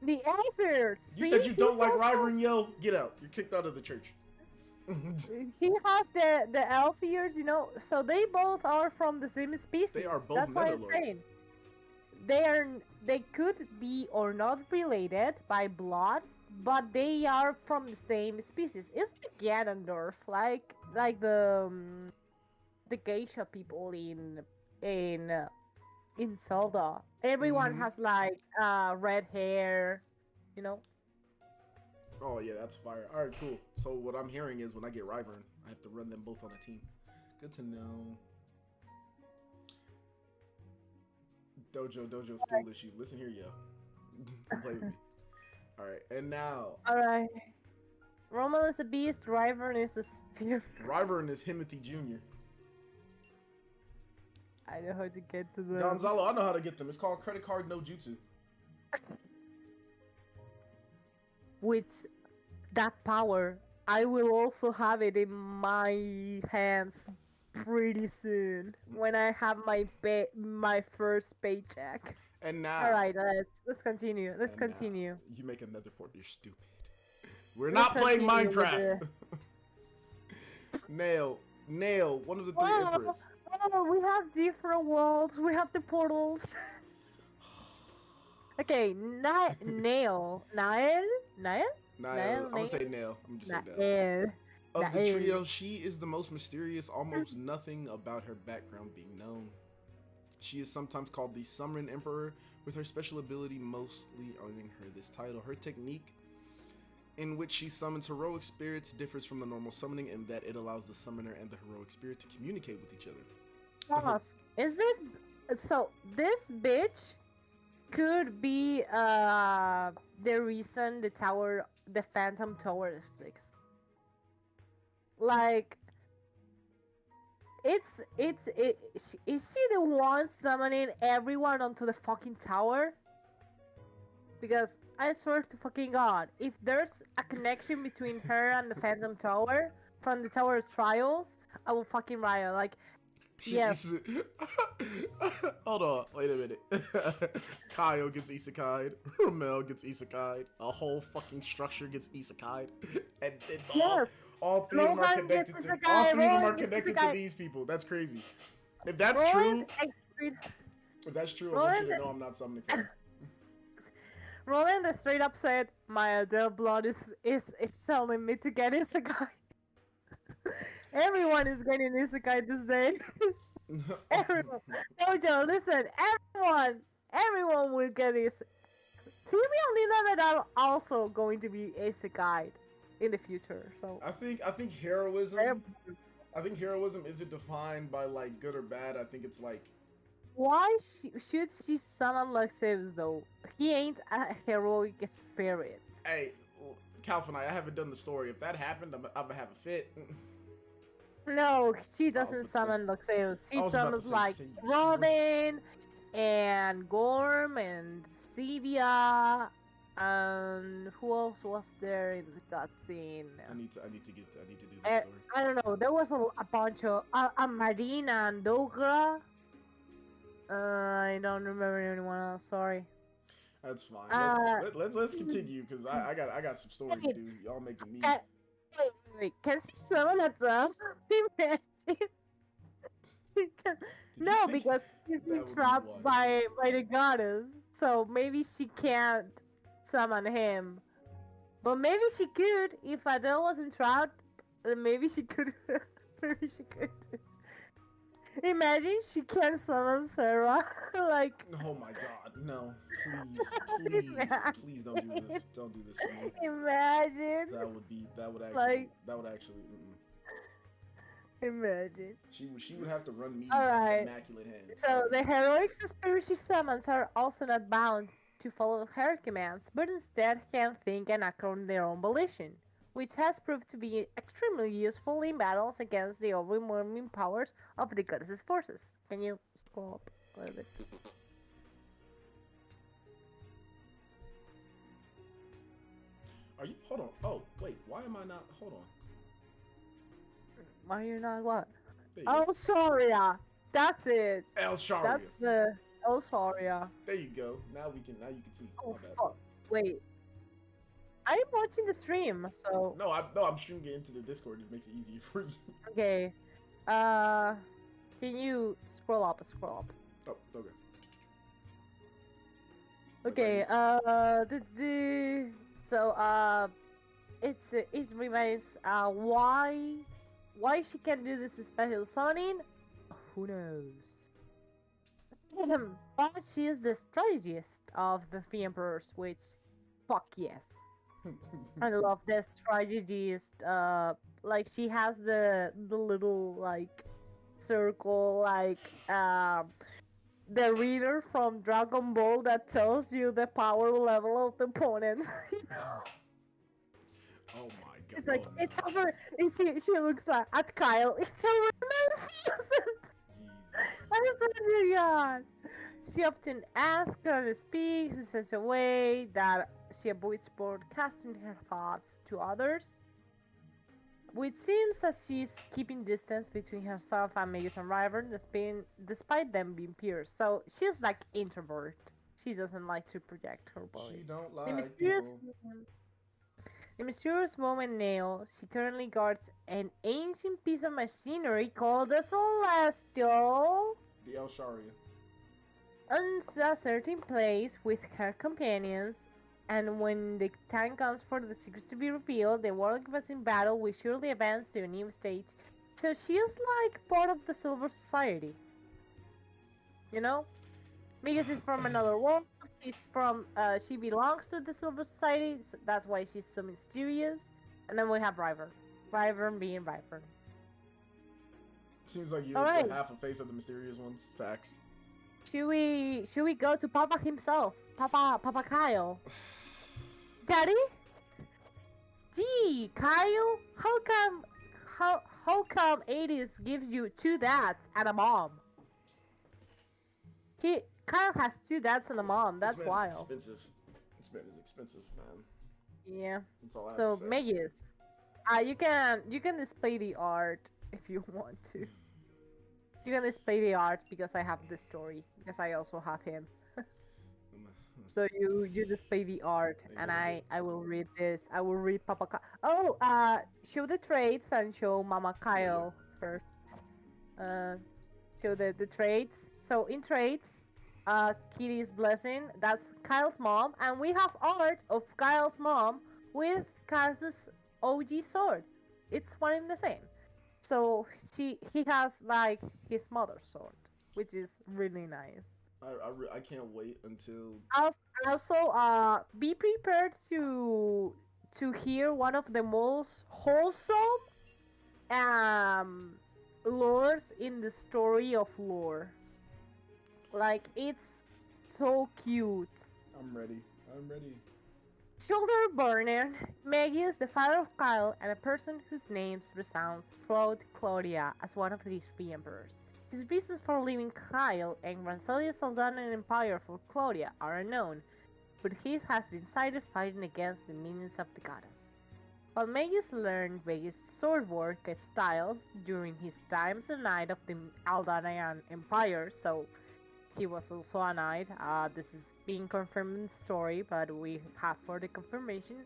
Elfers. You said you don't like Wyvern, yo. Get out. You're kicked out of the church. He has the elf ears, you know, so they both are from the same species. They are both That's why I'm Netherlords. saying they could be or not related by blood, but they are from the same species. It's like Ganondorf, like the geisha people in Zelda. Everyone has like red hair, you know. Oh yeah, that's fire. All right, cool. So what I'm hearing is when I get Wyvern, I have to run them both on a team. Good to know. Dojo school issue. Listen here, yo. Don't play with me. All right, and now. All right. Rommel is a beast. Wyvern is a spirit. Wyvern is Himothy Jr. I know how to get to them. Gonzalo, I know how to get them. It's called credit card no jutsu. With that power, I will also have it in my hands pretty soon when I have my first paycheck. And now. All right, let's continue. Let's continue. You make another port. You're stupid. We're not playing Minecraft. Nail, one of the three emperors. Oh, we have different worlds. We have the portals. Okay, Nail. I'm gonna say Nail. I'm just say Nail. Nail. Of the trio, she is the most mysterious, almost nothing about her background being known. She is sometimes called the Summoning Emperor, with her special ability mostly earning her this title. Her technique, in which she summons heroic spirits, differs from the normal summoning in that it allows the summoner and the heroic spirit to communicate with each other. Pause. Is this so? This bitch could be the reason the Phantom Tower exists. Like, is she the one summoning everyone onto the fucking tower? Because I swear to fucking God, if there's a connection between her and the Phantom Tower from the Tower of Trials, I will fucking riot. Like, yes. Hold on, wait a minute. Kyle gets isekai'd. Ramel gets isekai'd. A whole fucking structure gets isekai'd. And it's all three of them are connected to these people. That's crazy. If that's true, I want you to know I'm not summoning her. Roland straight up said, "My Adel blood is telling me to get isekai." Everyone is getting isekai this day. Everyone. Jojo, listen, everyone will get this. Phoebe and Lina are also going to be isekai in the future. So I think heroism. I think heroism isn't defined by like good or bad. I think it's like, why should she summon Lougseus though? He ain't a heroic spirit. Hey, Calvin, I haven't done the story. If that happened, I'm gonna have a fit. No, she doesn't summon Lougseus. She summons like Robin and Gorm and Sevia. And who else was there in that scene? I need to do the story. I don't know. There was a bunch of Marina and Dogra. I don't remember anyone else. Sorry. That's fine. Let's continue because I got some story to do. Y'all making me. Wait. Can she summon herself? No, because she's been trapped by the goddess. So maybe she can't summon him. But maybe she could if Adel wasn't trapped. Maybe she could. Maybe she could. Imagine she can summon Sarah. Like. Oh my God, no! Please don't do this. Don't do this to me. Imagine. That would actually. Imagine. She would have to run me immaculate hands. So the heroic spirits she summons are also not bound to follow her commands, but instead can think and act on their own volition, which has proved to be extremely useful in battles against the overwhelming powers of the goddess's forces. Can you scroll up a little bit? Are you? Hold on. Oh, wait. Why am I not? Hold on. Why are you not what? Elsharia. That's it. Elsharia. That's the Elsharia. There you go. Now you can see. Oh fuck. Wait. I'm watching the stream, so. No, I'm streaming it into the Discord. It makes it easier for you. Okay. Can you scroll up? Oh, okay. Okay. It remains why she can do this special summoning. Who knows? But she is the strategist of the three emperors, which, fuck yes. I love the strategist. Like she has the little like circle, like the reader from Dragon Ball that tells you the power level of the opponent. Oh my God! It's like it's over. She looks like at Kyle. It's over 9,000. I swear to God. She often asks and speaks in such a way that she avoids broadcasting her thoughts to others, which seems as she's keeping distance between herself and Megius and Ryvern, despite them being peers. So she's like introvert. She doesn't like to project her voice. She don't like The mysterious woman Nail, she currently guards an ancient piece of machinery called the Celestial. The Elsharia. On a certain place with her companions, and when the time comes for the secrets to be revealed, the world in battle will surely advance to a new stage. So she is like part of the Silver Society. You know, Megius is from another world. She belongs to the Silver Society. So that's why she's so mysterious. And then we have Ryvern. Ryvern being Ryvern. Seems like you're All right. half a face of the mysterious ones. Facts. Should we go to Papa himself? Papa Kyle. Daddy? Gee, Kyle, how come Adis gives you two dads and a mom? Kyle has two dads and a mom. That's wild. Expensive. This man is expensive, man. Yeah. That's all I So have to say. Megius, you can display the art if you want to. You can display the art because I have the story because I also have him. So you display the art and I will read this. I will read Papa Kyle. Oh, show the traits and show Mama Kyle first. Show the traits. So in traits, Kitty's blessing. That's Kyle's mom, and we have art of Kyle's mom with Kyle's OG sword. It's one and the same. So he has like his mother's sword, which is really nice. I can't wait until. Also, be prepared to hear one of the most wholesome lores in the story of lore. Like it's so cute. I'm ready. Shoulder burner, Megius, the father of Kyle, and a person whose name resounds throughout Claudia as one of these three emperors. His reasons for leaving Kyle and Granzelia's Aldanian Empire for Claudia are unknown, but he has been cited fighting against the minions of the goddess. While Megius learned Vegas swordwork styles during his time as a knight of the Aldanian Empire, so he was also a knight. This is being confirmed in the story, but we have further confirmation.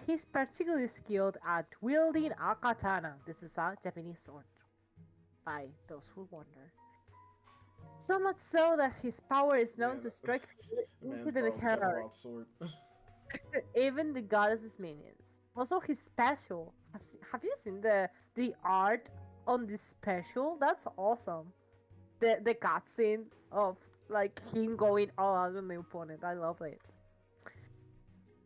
He's particularly skilled at wielding a katana. This is a Japanese sword, by those who wonder. So much so that his power is known to strike into the heart, even the goddess's minions. Also, his special. Have you seen the art on this special? That's awesome. The cutscene of like him going all out on the opponent. I love it.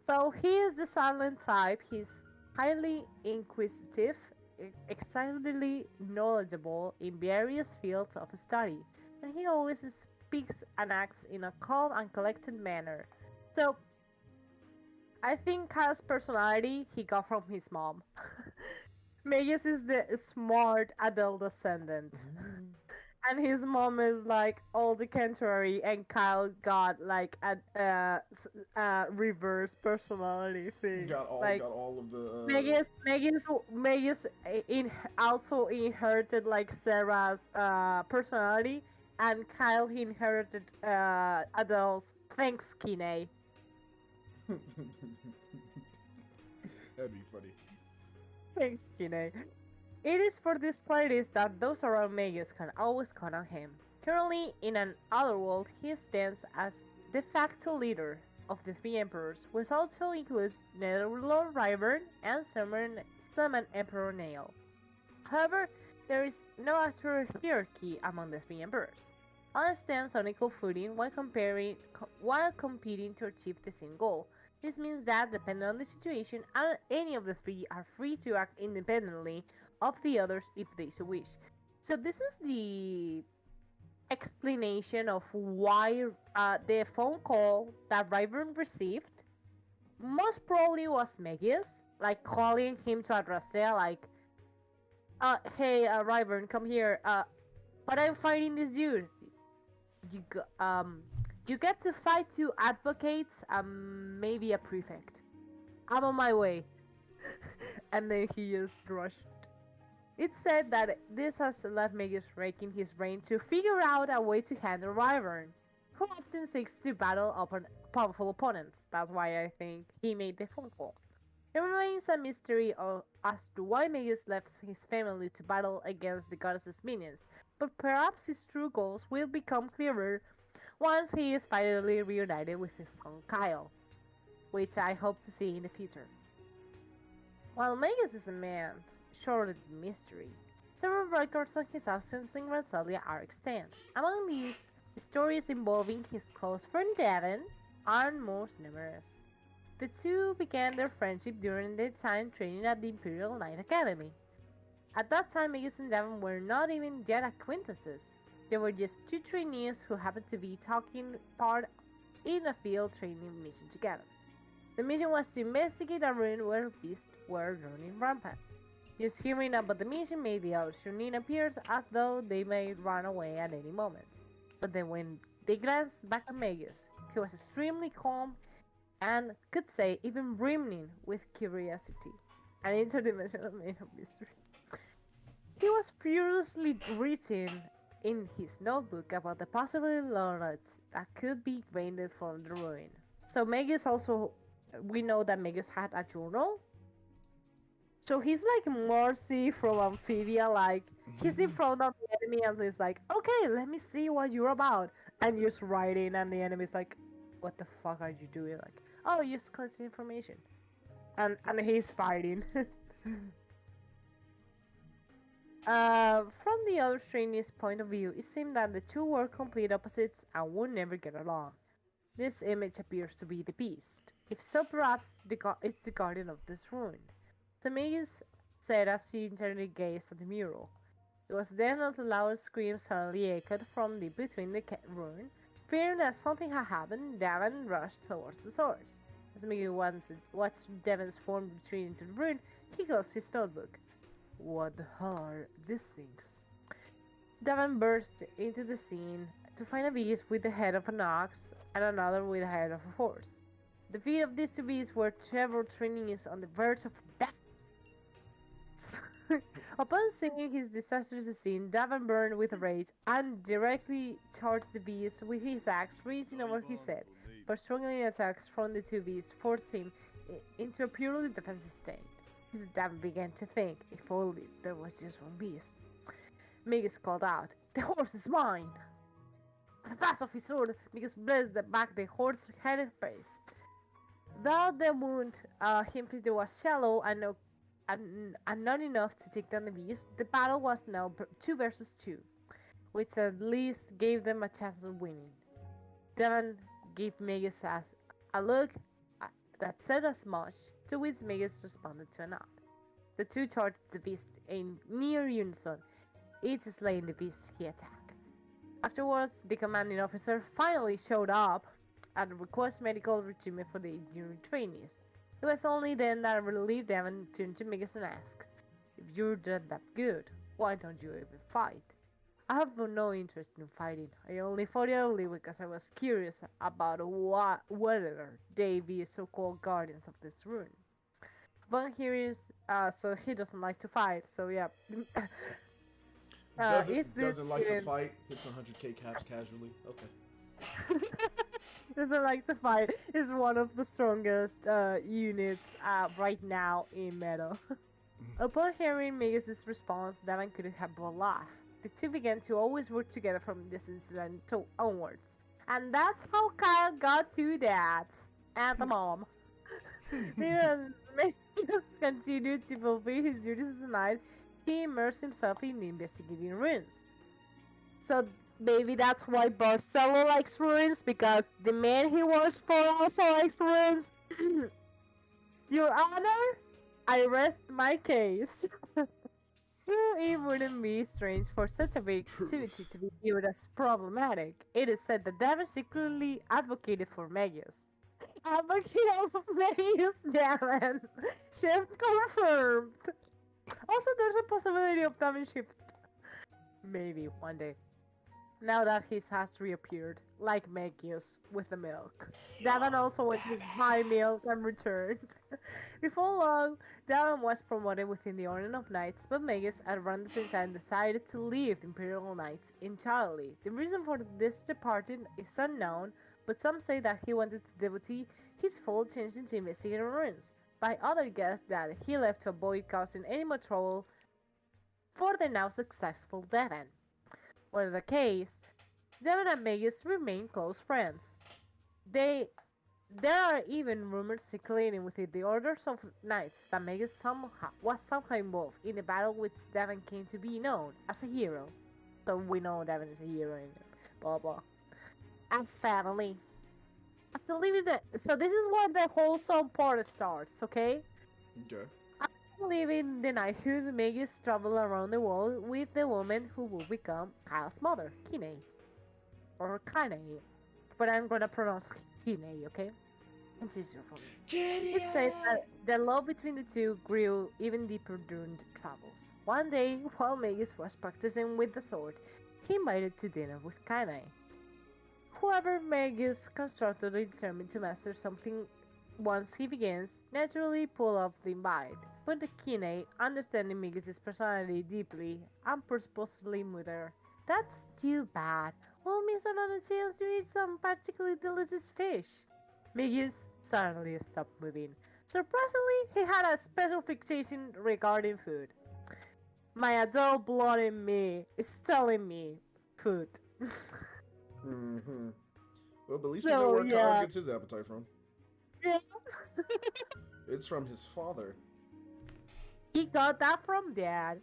So he is the silent type. He's highly inquisitive, excitedly knowledgeable in various fields of study, and he always speaks and acts in a calm and collected manner. So I think Kyle's personality he got from his mom. Megius is the smart Adel descendant. And his mom is like all the contrary, and Kyle got like a reverse personality thing. Got all of the. Megius also inherited like Sarah's personality, and Kyle inherited Adel's. Thanks, Kine. That'd be funny. Thanks, Kine. It is for these qualities that those around Megius can always count on him. Currently, in an other world, he stands as de facto leader of the three emperors, which also includes Netherlord Ryvern and Summon Emperor Nail. However, there is no actual hierarchy among the three emperors. All stands on equal footing while competing to achieve the same goal. This means that, depending on the situation, any of the three are free to act independently of the others if they so wish. So this is the explanation of why the phone call that Ryvern received most probably was Megius, like calling him to Granzelia, like, hey, Ryvern, come here. But I'm fighting this dude. You get to fight two advocates, maybe a prefect. I'm on my way. And then he just rushed. It's said that this has left Megius raking his brain to figure out a way to handle Ryvern, who often seeks to battle powerful opponents. That's why I think he made the phone call. It remains a mystery as to why Megius left his family to battle against the goddess's minions, but perhaps his true goals will become clearer once he is finally reunited with his son Kyle, which I hope to see in the future. While Megius is a man shrouded in mystery, Several records of his absence in Granzelia are extant. Among these, stories involving his close friend Devon are most numerous. The two began their friendship during their time training at the Imperial Knight Academy. At that time, Megius and Devon were not even yet acquaintances. They were just two trainees who happened to be taking part in a field training mission together. The mission was to investigate a ruin where beasts were running rampant. Just hearing about the mission made the others Ronin appear as though they may run away at any moment. But then when they glanced back at Megius, he was extremely calm and could say even brimming with curiosity. An interdimensional man of mystery. He was furiously written in his notebook about the possible laurels that could be gained from the ruin. So Megius also, we know that Megius had a journal. So he's like Marcy from Amphibia, like he's in front of the enemy and he's like, okay, let me see what you're about. And you're just writing and the enemy's like, what the fuck are you doing? Like, oh, you're just collecting information. And he's fighting. From the other trainee's point of view, it seemed that the two were complete opposites and would never get along. This image appears to be the beast. If so, perhaps it's the guardian of this ruin. Megius said as she intently gazed at the mural. It was then that a loud scream suddenly echoed from deep between the ruin. Fearing that something had happened, Devon rushed towards the source. As Megius watched Devon's form retreat into the ruin, he closed his notebook. What the hell are these things? Devon burst into the scene to find a beast with the head of an ox and another with the head of a horse. The feet of these two beasts were several trainees on the verge of death. Upon seeing his disastrous scene, Devon burned with rage and directly charged the beast with his axe, reaching over his head. But struggling attacks from the two beasts forced him into a purely defensive state. Devon began to think, if only there was just one beast. Megius called out, "The horse is mine!" With the flash of his sword, Megius blazed back the horse's headed beast. Though the wound he inflicted was shallow and not enough to take down the beast, the battle was now 2 versus 2, which at least gave them a chance of winning. Devon gave Megius a look that said as much, to which Megius responded to a nod. The two charged the beast in near unison, each slaying the beast he attacked. Afterwards, the commanding officer finally showed up and requested medical treatment for the injured trainees. It was only then that relieved Devon turned to Megius and asked, "If you're that good, why don't you even fight?" "I have no interest in fighting. I only fought early because I was curious about whether they be so-called guardians of this ruin." But here is, so he doesn't like to fight, so yeah. Doesn't like to fight, hits 100k caps casually. Okay. Doesn't like to fight, is one of the strongest units right now in meta. Upon hearing Megius' response, Devon couldn't help but laugh. The two began to always work together from this incident onwards. And that's how Kyle got 2 dads and a mom. Megius continued to fulfill his duties as a knight. He immersed himself in investigating ruins. So maybe that's why Barcelo likes ruins, because the man he works for also likes ruins. Your Honor, I rest my case. It wouldn't be strange for such a big activity to be viewed as problematic. It is said that Devon secretly advocated for Megius. Advocate of Megius, Devon. Shift confirmed. Also, there's a possibility of Devon shift. Maybe one day. Now that he has reappeared, like Megius, with the milk. Devon also went to buy milk and returned. Before long, Devon was promoted within the Order of Knights, but Megius at around the same time decided to leave the Imperial Knights entirely. The reason for this departure is unknown, but some say that he wanted to devote his full attention to investigating ruins. By others guess that he left to avoid causing any more trouble for the now successful Devon. Whatever the case, Devon and Megius remain close friends. They There are even rumors circulating within the orders of knights that Megius was somehow involved in the battle which Devon came to be known as a hero. So we know Devon is a hero and blah blah. And family. After leaving so this is where the wholesome part starts, okay? Okay. After leaving the knighthood, Megius traveled around the world with the woman who will become Kyle's mother, Kine. Or Kine. But I'm gonna pronounce Kine, okay? It's easier for me. It says that the love between the two grew even deeper during the travels. One day, while Megius was practicing with the sword, he invited to dinner with Kine. However, Megius constructively determined to master something once he begins, naturally pull off the invite. But the Kine, understanding Megius' personality deeply, and purposely moved her. That's too bad. We'll miss out on a chance to eat some particularly delicious fish. Megius suddenly stopped moving. Surprisingly, he had a special fixation regarding food. My adult blood in me is telling me food. Mm-hmm. Well, but at least we know So where Kyle yeah, gets his appetite from. yeah. It's from his father. He got that from dad.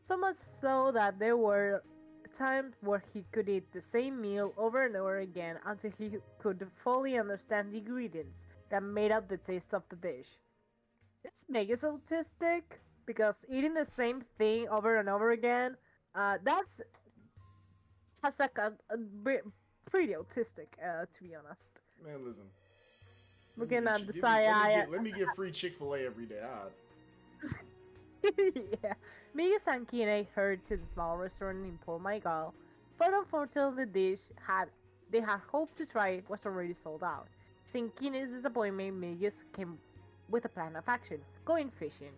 So much so that there were times where he could eat the same meal over and over again until he could fully understand the ingredients that made up the taste of the dish. This Megas autistic because eating the same thing over and over again, that's has pretty autistic, to be honest. Man, listen. Looking at the side, let me get free Chick-fil-A every day. yeah. Megas and Kine heard to the small restaurant in Port Michael, but unfortunately the dish they had hoped to try was already sold out. Seeing Kine's disappointment, Megas came with a plan of action, going fishing.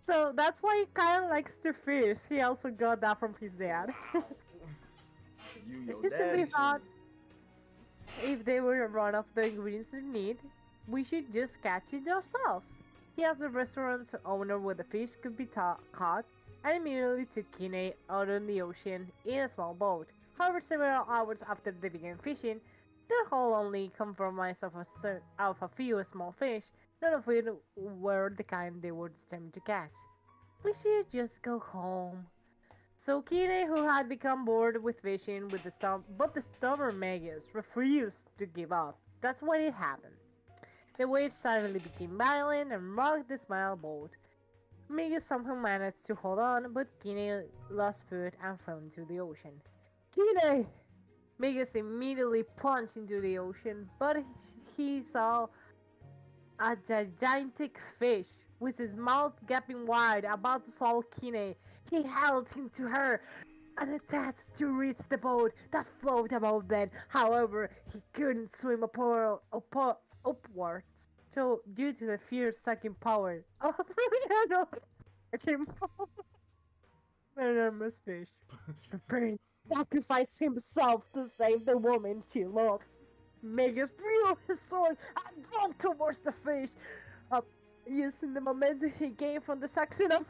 So that's why Kyle likes to fish. He also got that from his dad. You, your He simply daddy. thought if they were run of the ingredients we need, we should just catch it ourselves. He asked the restaurant's owner where the fish could be caught and immediately took Kine out on the ocean in a small boat. However, several hours after they began fishing, their haul only comprised of a few small fish, none of which were the kind they were determined to catch. We should just go home. So Kine, who had become bored with fishing with the stubborn Megius, refused to give up. That's when it happened. The waves suddenly became violent and rocked the small boat. Megius somehow managed to hold on, but Kine lost food and fell into the ocean. Kine! Megius immediately plunged into the ocean, but he saw a gigantic fish with his mouth gaping wide, about to swallow Kine. He held him to her and attached to reach the boat that floated above them. However, he couldn't swim upwards. So, due to the fierce sucking power of the no, I came an enormous fish. The prince sacrificed himself to save the woman she loves. Megius drew his sword and drove towards the fish, using the momentum he gained from the suction of.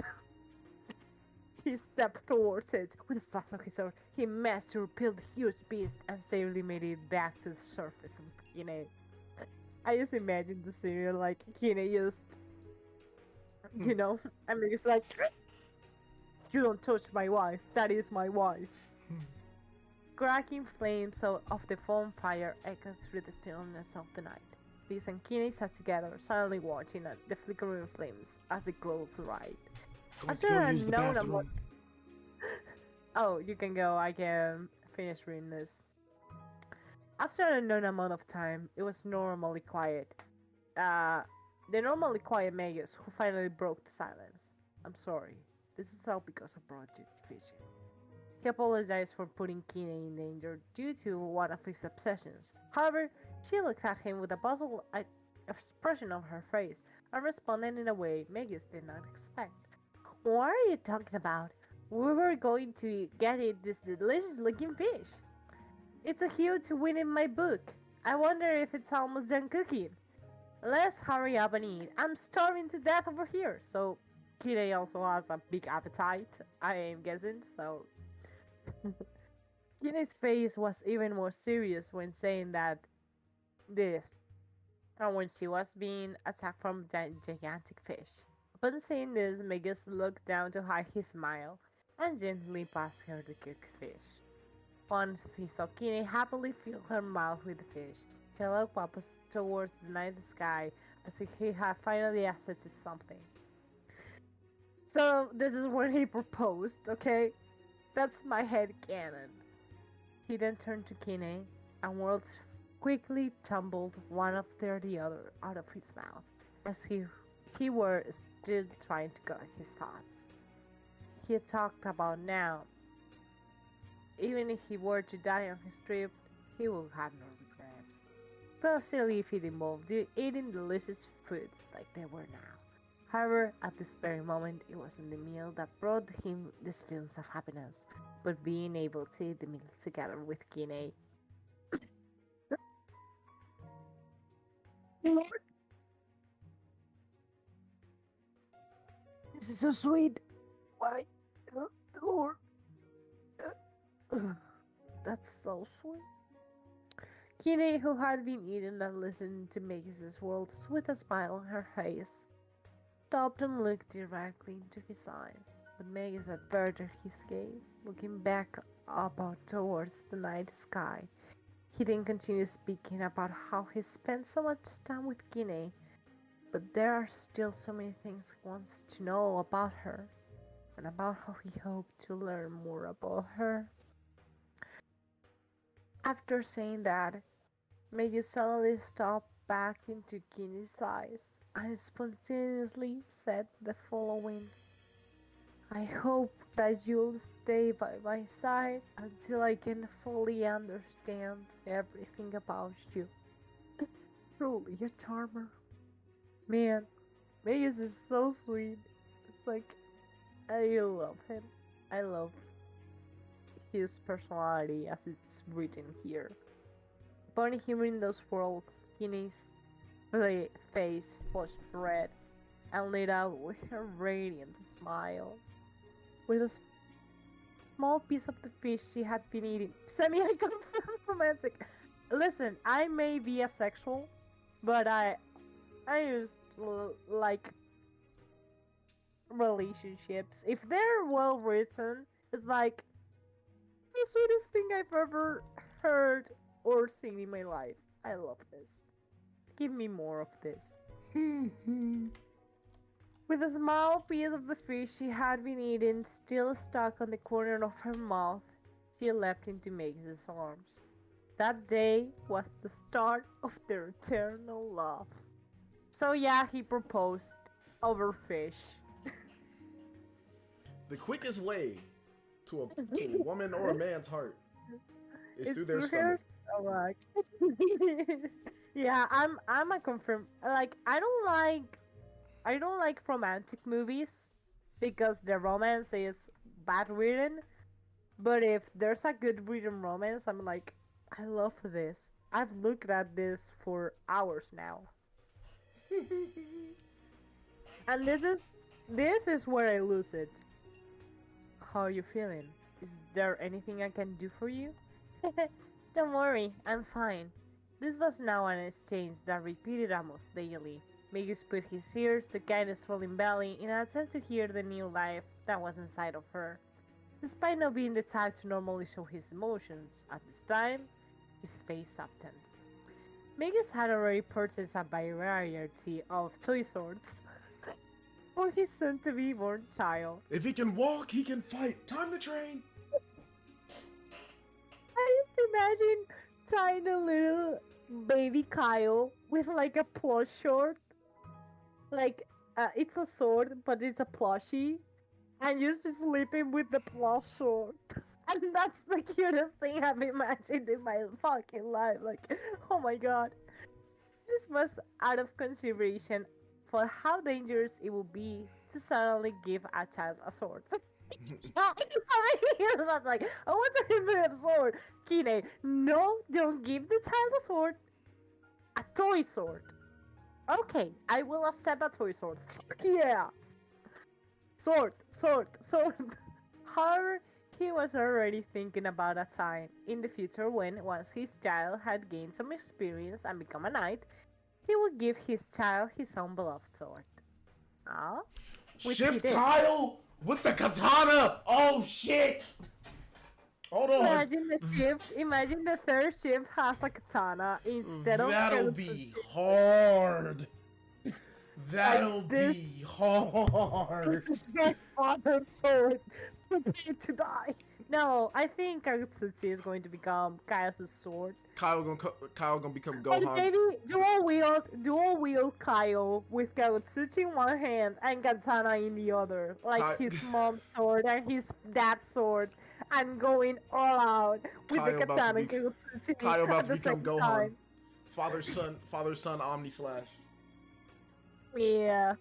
He stepped towards it. With the flash of his sword, he managed to repel the huge beast and safely made it back to the surface of Kine. I just imagine the scenario like Kine just, I mean, it's like, you don't touch my wife. That is my wife. Cracking flames of the foam fire echoed through the stillness of the night. Beast and Kine sat together, silently watching at the flickering flames as the glows ride. After a known amount. Oh, you can go. I can finish reading this. After a known amount of time, it was normally quiet. The normally quiet Megius who finally broke the silence. I'm sorry. This is all because of Project Vision. He apologized for putting Kine in danger due to one of his obsessions. However, she looked at him with a puzzled expression on her face and responded in a way Megius did not expect. What are you talking about? We were going to get this delicious looking fish. It's a huge win in my book. I wonder if it's almost done cooking. Let's hurry up and eat. I'm starving to death over here. So, Kine also has a big appetite, I am guessing, so... Kine's face was even more serious when saying that this, and when she was being attacked from that gigantic fish. Upon seeing this, Megius looked down to hide his smile and gently passed her the cooked fish. Once he saw Kine happily fill her mouth with the fish, he looked up towards the night sky as if he had finally accepted something. So this is when he proposed, okay? That's my head canon. He then turned to Kine, and words quickly tumbled one after the other out of his mouth, as he were still trying to guard his thoughts. He talked about now. Even if he were to die on his trip, he would have no regrets. Especially if it involved eating delicious foods like they were now. However, at this very moment, it wasn't the meal that brought him these feelings of happiness, but being able to eat the meal together with Kine. Lord, this is so sweet. Why, Lord? That's so sweet. Kine, who had been eating and listening to Megius's words with a smile on her face, stopped and looked directly into his eyes, but Megius averted his gaze, looking back about towards the night sky. He then continued speaking about how he spent so much time with Kine, but there are still so many things he wants to know about her, and about how he hoped to learn more about her. After saying that, Megius suddenly stopped back into Kine's eyes and spontaneously said the following: I hope that you'll stay by my side until I can fully understand everything about you. Truly a charmer. Man, Megius is so sweet. It's like, I love him. I love his personality as it's written here. Upon hearing those words, Kine's face flushed red and lit up with a radiant smile. With a small piece of the fish she had been eating, semi-icon romantic. Listen, I may be asexual, but I just like relationships. If they're well written, it's like the sweetest thing I've ever heard or seen in my life. I love this. Give me more of this. With a small piece of the fish she had been eating still stuck on the corner of her mouth, she leapt into Megius's arms. That day was the start of their eternal love. So yeah, he proposed over fish. The quickest way to a woman or a man's heart is through their stomach. Stomach. Yeah, I'm a confirm. Like I don't like romantic movies because the romance is bad written. But if there's a good written romance, I'm like, I love this. I've looked at this for hours now. And this is where I lose it. How are you feeling? Is there anything I can do for you? Don't worry, I'm fine. This was now an exchange that repeated almost daily. Megius put his ears to Kaine's swollen belly in an attempt to hear the new life that was inside of her. Despite not being the type to normally show his emotions, at this time, his face softened. Megius had already purchased a variety of toy swords for his soon-to-be born child. If he can walk, he can fight. Time to train. I used to imagine tying a little baby Kyle with like a plush sword. Like, it's a sword, but it's a plushie. And used to sleep in with the plush sword. And that's the cutest thing I've imagined in my fucking life. Like, oh my god. This was out of consideration for how dangerous it would be to suddenly give a child a sword. I was like, I want to give him a sword. Kine, no, don't give the child a sword. A toy sword. Okay, I will accept a toy sword. Fuck yeah. Sword. However, he was already thinking about a time in the future when, once his child had gained some experience and become a knight, he would give his child his own beloved sword. Ah, which he Shift did. Kyle with the katana. Oh shit! Hold on. Imagine the shift. Imagine the third shift has a katana instead of. That'll be hard. That'll this- be hard. This is my father's sword. Prepare to die. No, I think Kagutsuchi is going to become Kaya's sword. Kyle gonna become Or Gohan. maybe dual wield Kyle with Kagutsuchi in one hand and katana in the other, like Ky- his mom's sword and his dad's sword, and going all out with Kyle the about to katana and be- Kagutsuchi Kyle about at to the become same Gohan. time. Father son Omni Slash. Yeah.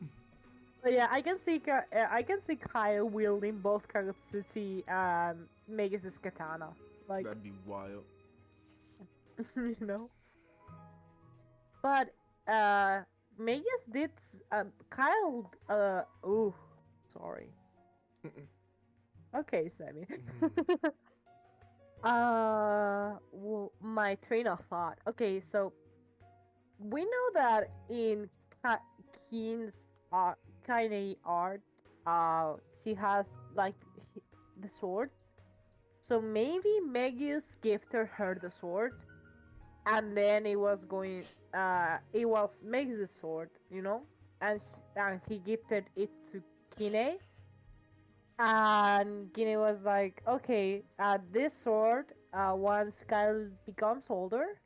But yeah, I can see Kyle wielding both Kagutsuchi and Megius' katana. Like, That'd be wild. you know. But Megius did Kyle ooh, sorry. Okay, Sammy. Well, my train of thought. Okay, so we know that in Keen's Kaine art, she has like the sword. So maybe Megius gifted her the sword, and then it was Megius' sword, you know, and he gifted it to Kine, and Kine was like, okay, this sword, once Kyle becomes older,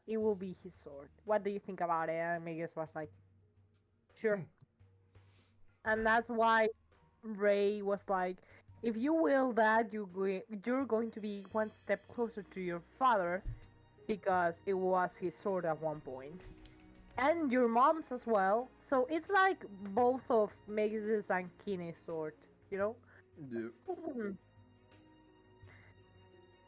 it will be his sword. What do you think about it? And Megius was like, sure. And that's why Ray was like, if you will that, you're going to be one step closer to your father, because it was his sword at one point. And your mom's as well. So it's like both of Megius and Kine's sword, you know? Yeah.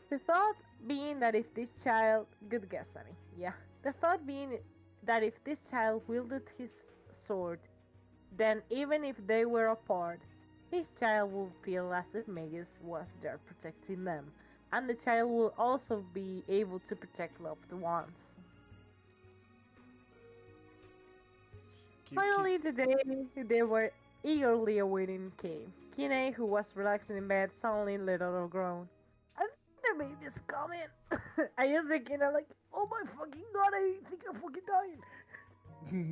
The thought being that if this child... Good guess, Sammy. Yeah. The thought being that if this child wielded his sword, then even if they were apart, his child will feel as if Megius was there protecting them, and the child will also be able to protect loved ones. Finally, the day they were eagerly awaiting came. Kine, who was relaxing in bed, suddenly let out a groan. I think the baby's coming. I just thinking, I'm like, oh my fucking god, I think I'm fucking dying.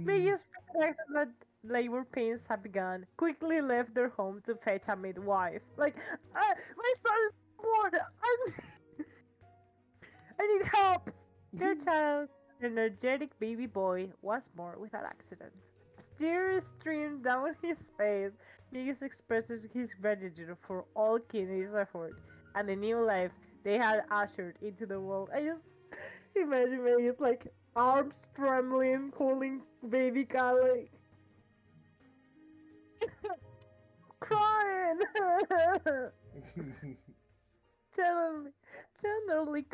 Megius recognized that labor pains had begun, quickly left their home to fetch a midwife. Like, my son is born! I need help! Their child, an energetic baby boy, was born without accident. Tears streamed down his face. Megius expresses his gratitude for all Kine's effort and the new life they had ushered into the world. I just imagine Megius like arms trembling, holding baby Kyle, like crying. Tenderly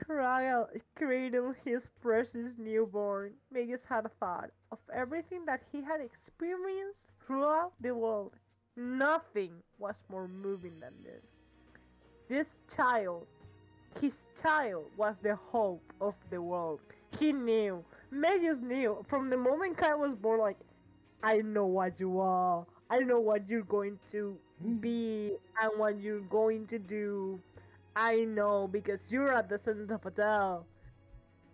cradle his precious newborn. Megius had thought of everything that he had experienced throughout the world. Nothing was more moving than this. This child, his child, was the hope of the world. He knew. Megius knew from the moment Kyle was born, like, I know what you are. I know what you're going to be and what you're going to do. I know because you're a descendant of Adel.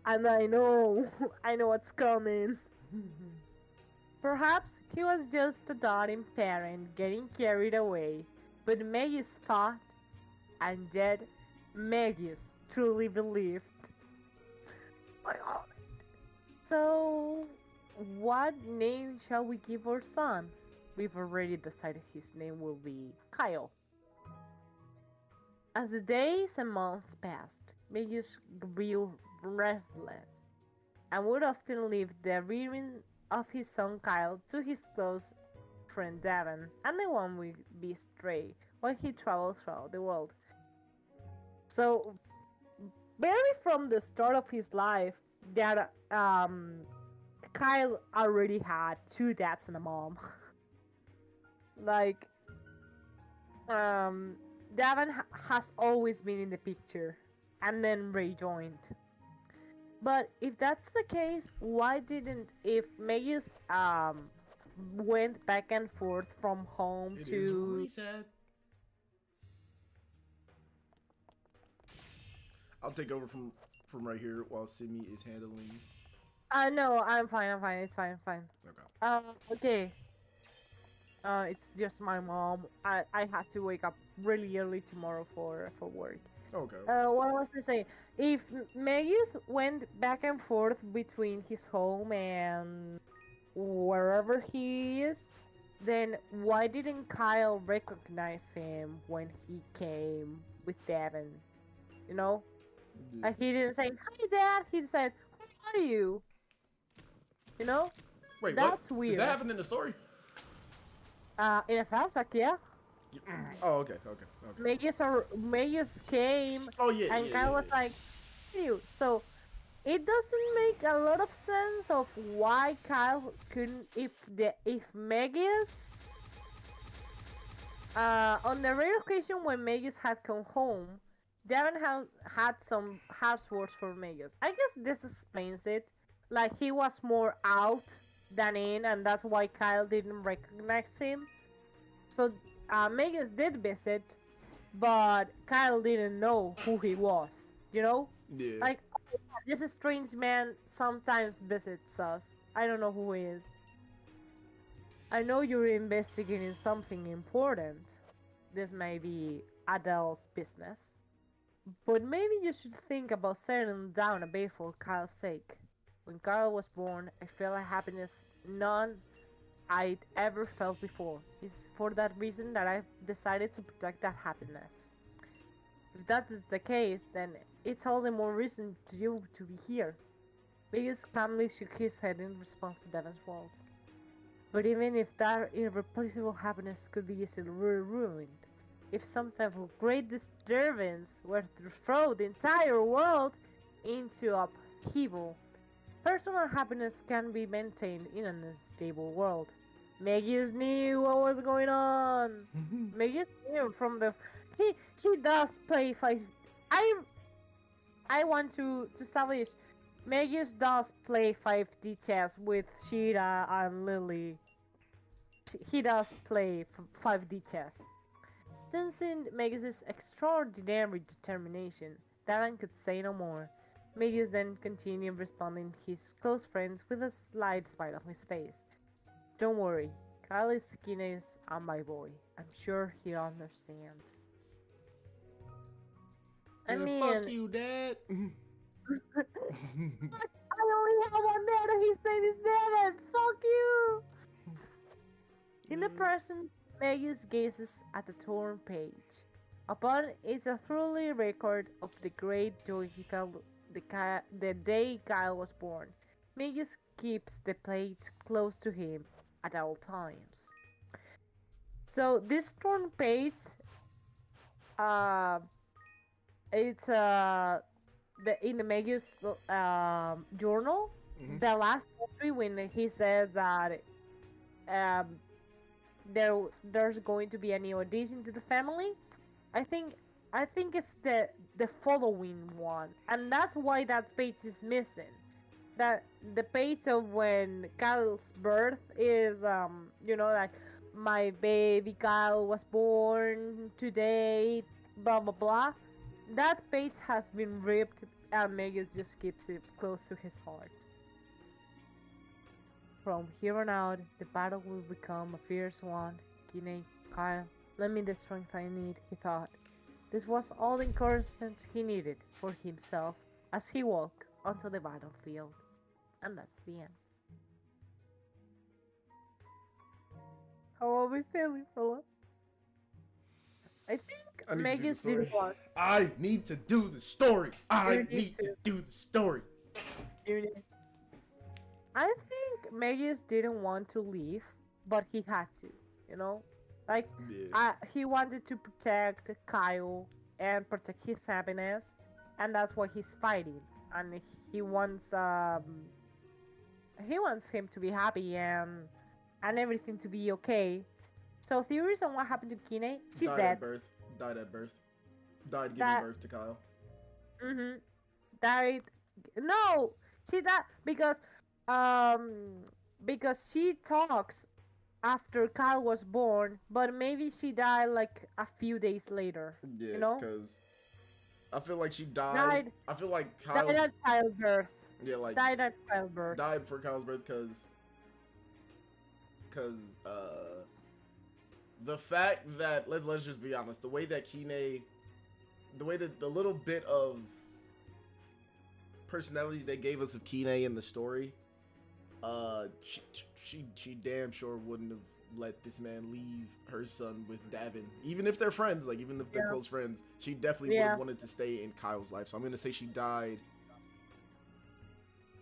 And I know what's coming. Perhaps he was just a doting parent getting carried away, but Megius thought, and yet Megius truly believed. My God. So, what name shall we give our son? We've already decided his name will be Kyle. As the days and months passed, Megius grew restless and would often leave the rearing of his son Kyle to his close friend Devon, and the one would be stray while he traveled throughout the world. So, very from the start of his life, that Kyle already had two dads and a mom. Like, Davin has always been in the picture, and then rejoined. But if that's the case, why didn't if Megius went back and forth from home It is to reset. I'll take over from right here while Simi is handling. no, I'm fine, it's fine. Okay. Okay. It's just my mom. I have to wake up really early tomorrow for work. Okay. What was I saying? If Megius went back and forth between his home and wherever he is, then why didn't Kyle recognize him when he came with Devin? You know? Yeah. He didn't say, "Hi, Dad." He said, "Who are you?" You know? Wait, That's what? weird. Did that happen in the story? In a flashback, yeah. Oh, okay. Megius came, Oh yeah. and Yeah, Kyle yeah, was yeah. like, "You." So it doesn't make a lot of sense of why Kyle couldn't if Megius on the rare occasion when Megius had come home, Devon had some harsh words for Megius. I guess this explains it. Like he was more out than in, and that's why Kyle didn't recognize him. So Megius did visit, but Kyle didn't know who he was. You know, Yeah. like this strange man sometimes visits us. I don't know who he is. I know you're investigating something important. This may be Adel's business. But maybe you should think about settling down a bit for Kyle's sake. When Kyle was born, I felt a happiness none I'd ever felt before. It's for that reason that I've decided to protect that happiness. If that is the case, then it's all the more reason to you to be here. Megius calmly shook his head in response to Devon's words. But even if that irreplaceable happiness could be easily ruined, if some type of great disturbance were to throw the entire world into upheaval, personal happiness can be maintained in an unstable world. Megius knew what was going on. Megius knew from the he does play five. I want to establish Megius does play 5D chess with Shira and Lily. He does play 5D chess. Sensing Megius' extraordinary determination, Davan could say no more. Megius then continued responding to his close friends with a slight smile on his face. Don't worry, Kyle is Guinness and my boy. I'm sure he'll understand. I mean, fuck you, Dad. I only have one dad and his name is Devin. Fuck you. In the present, Megius gazes at the torn page. Upon it's a truly record of the great joy he felt the day Kyle was born. Megius keeps the page close to him at all times. So this torn page, it's in the Megius journal, the last entry when he said that um, there's going to be a new addition to the family. I think it's the following one, and that's why that page is missing. That the page of when Kyle's birth is like my baby Kyle was born today, blah blah blah. That page has been ripped, and Megius just keeps it close to his heart. From here on out, the battle will become a fierce one. Guinea, Kyle, lend me the strength I need, he thought. This was all the encouragement he needed for himself as he walked onto the battlefield. And that's the end. How are we feeling, fellas? I think Megius didn't want. I need to do the story. I need to do the story. I think Megius didn't want to leave, but he had to, you know? Like, he wanted to protect Kyle and protect his happiness, and that's why he's fighting. And he wants him to be happy and everything to be okay. So theories on what happened to Kine, she's dead. Died at birth. Died giving That birth to Kyle. died. No, she died um because she talks after Kyle was born, but maybe she died like a few days later. Yeah, You know, because I feel like she died. died I feel like died Kyle's at childbirth. yeah, like Died at childbirth. died for Kyle's birth because the fact that let's just be honest, the way that Kine, the way that the little bit of personality they gave us of Kine in the story, she damn sure wouldn't have let this man leave her son with Davin, even if they're friends, like even if they're close friends. She definitely would have wanted to stay in Kyle's life. So I'm gonna say she died.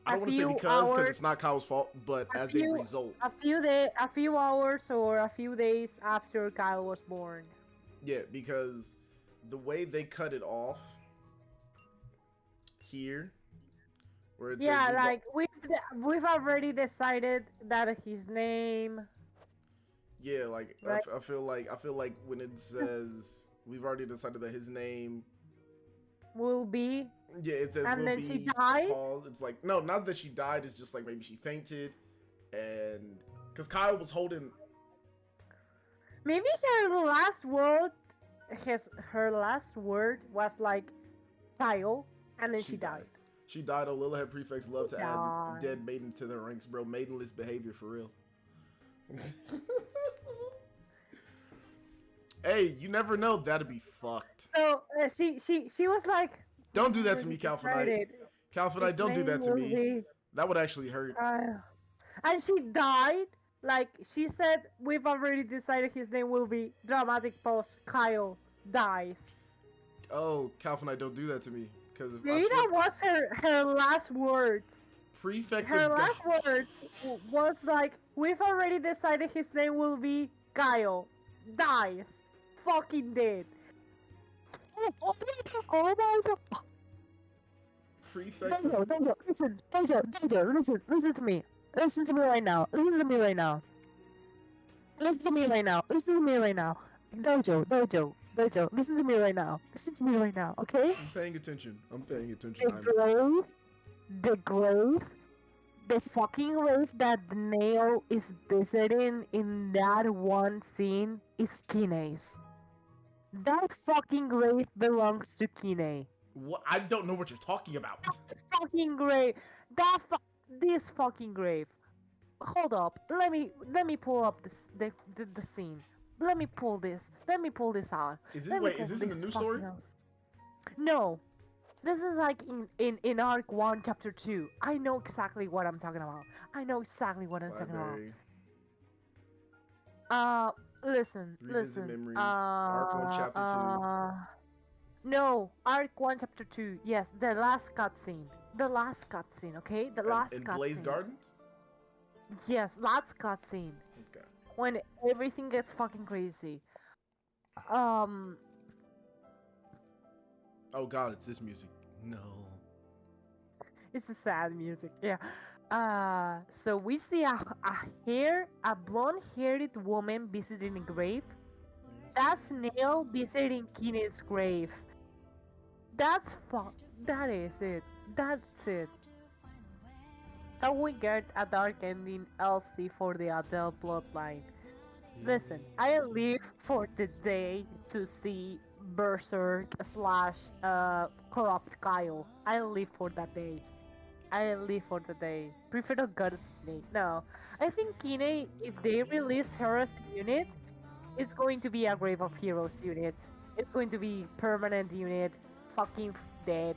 I don't want to say because it's not Kyle's fault, but as a result. A few hours or a few days after Kyle was born. Yeah, because the way they cut it off here, where it says like we've already decided that his name. Yeah, like right? I feel like when it says we've already decided that his name will be. Yeah, it says and will then be she died. Paul. It's like no, not that she died. It's just like maybe she fainted, and because Kyle was holding. Maybe her last word was like Kyle, and then she died. She died. Lilaha prefects love to add dead maidens to their ranks, bro. Maidenless behavior for real. Hey, you never know. That'd be fucked. So she was like, "Don't do that to me, Calphinite. Calphinite, don't do that to me. That would actually hurt." And she died. Like she said, we've already decided his name will be dramatic pause. Kyle dies. Oh, Calphinite, don't do that to me, because maybe that was her last words. Prefect. Her last words was like, we've already decided his name will be Kyle. Dies. Fucking dead. Oh my god. Prefect. Dojo, listen. Dojo, listen to me. Listen to me right now. Listen to me right now. Listen to me right now. Listen to me right now. Dojo, listen to me right now. Listen to me right now, okay? I'm paying attention. The grave, the fucking grave that the nail is visiting in that one scene is Kine's. That fucking grave belongs to Kine. What? I don't know what you're talking about. That fucking grave. This fucking grave. Hold up. Let me pull up the scene. Let me pull this out. Is this in the new story? No. This is like in arc 1 chapter 2. I know exactly what I'm talking about. Listen. Memories, arc 1 chapter 2. No, arc 1 chapter 2. Yes, the last cutscene. Okay? The last cutscene. In Blaze Gardens? Yes, last cutscene. Okay. When everything gets fucking crazy. Oh god, it's this music. No. It's the sad music, yeah. So we see a blonde-haired woman visiting a grave. That's Neil visiting Kine's grave. That is it. That's it. And we get a dark ending LC for the Adel bloodline. Listen, I live for the day to see Berserk / Corrupt Kyle. I live for that day. Prefer the Goddess Lilaha. No. I think Kine, if they release her as a unit, it's going to be a Grave of Heroes unit. It's going to be permanent unit. Fucking dead.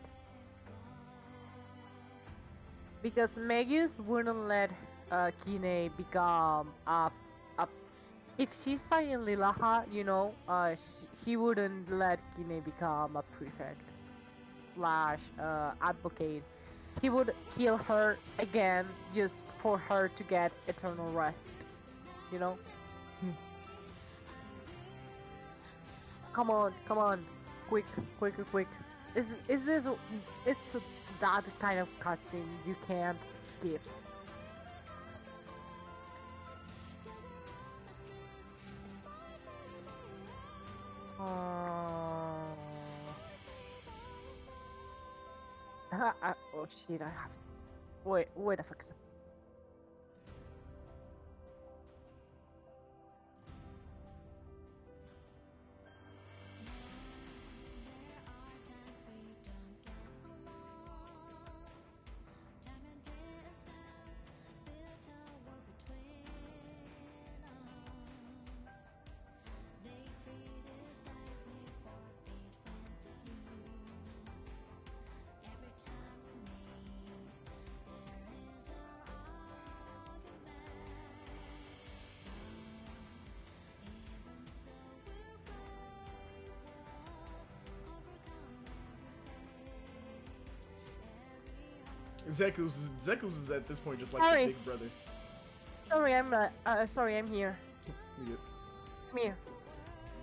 Because Megius wouldn't let Kine become if she's fighting Lilaha, you know, he wouldn't let Kine become a prefect / advocate. He would kill her again just for her to get eternal rest. You know? Come on. Quick. Is this... It's that kind of cutscene you can't skip. Oh shit! I have. Wait a fuck. Zekus is at this point just like Sorry. the big brother. Sorry, I'm not. Sorry, I'm here. Yeah. Come here.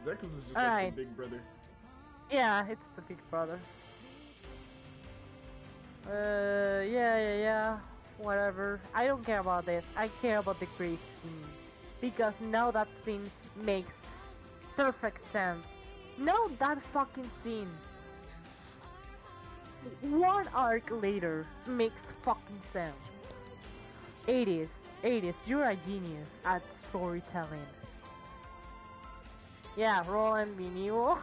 Zekus is just Alright. like the big brother. Yeah, it's the big brother. Yeah. Whatever. I don't care about this. I care about the great scene. Because now that scene makes perfect sense. Now that fucking scene. One arc later makes fucking sense. 80s, you're a genius at storytelling. Yeah, Roland Vinio.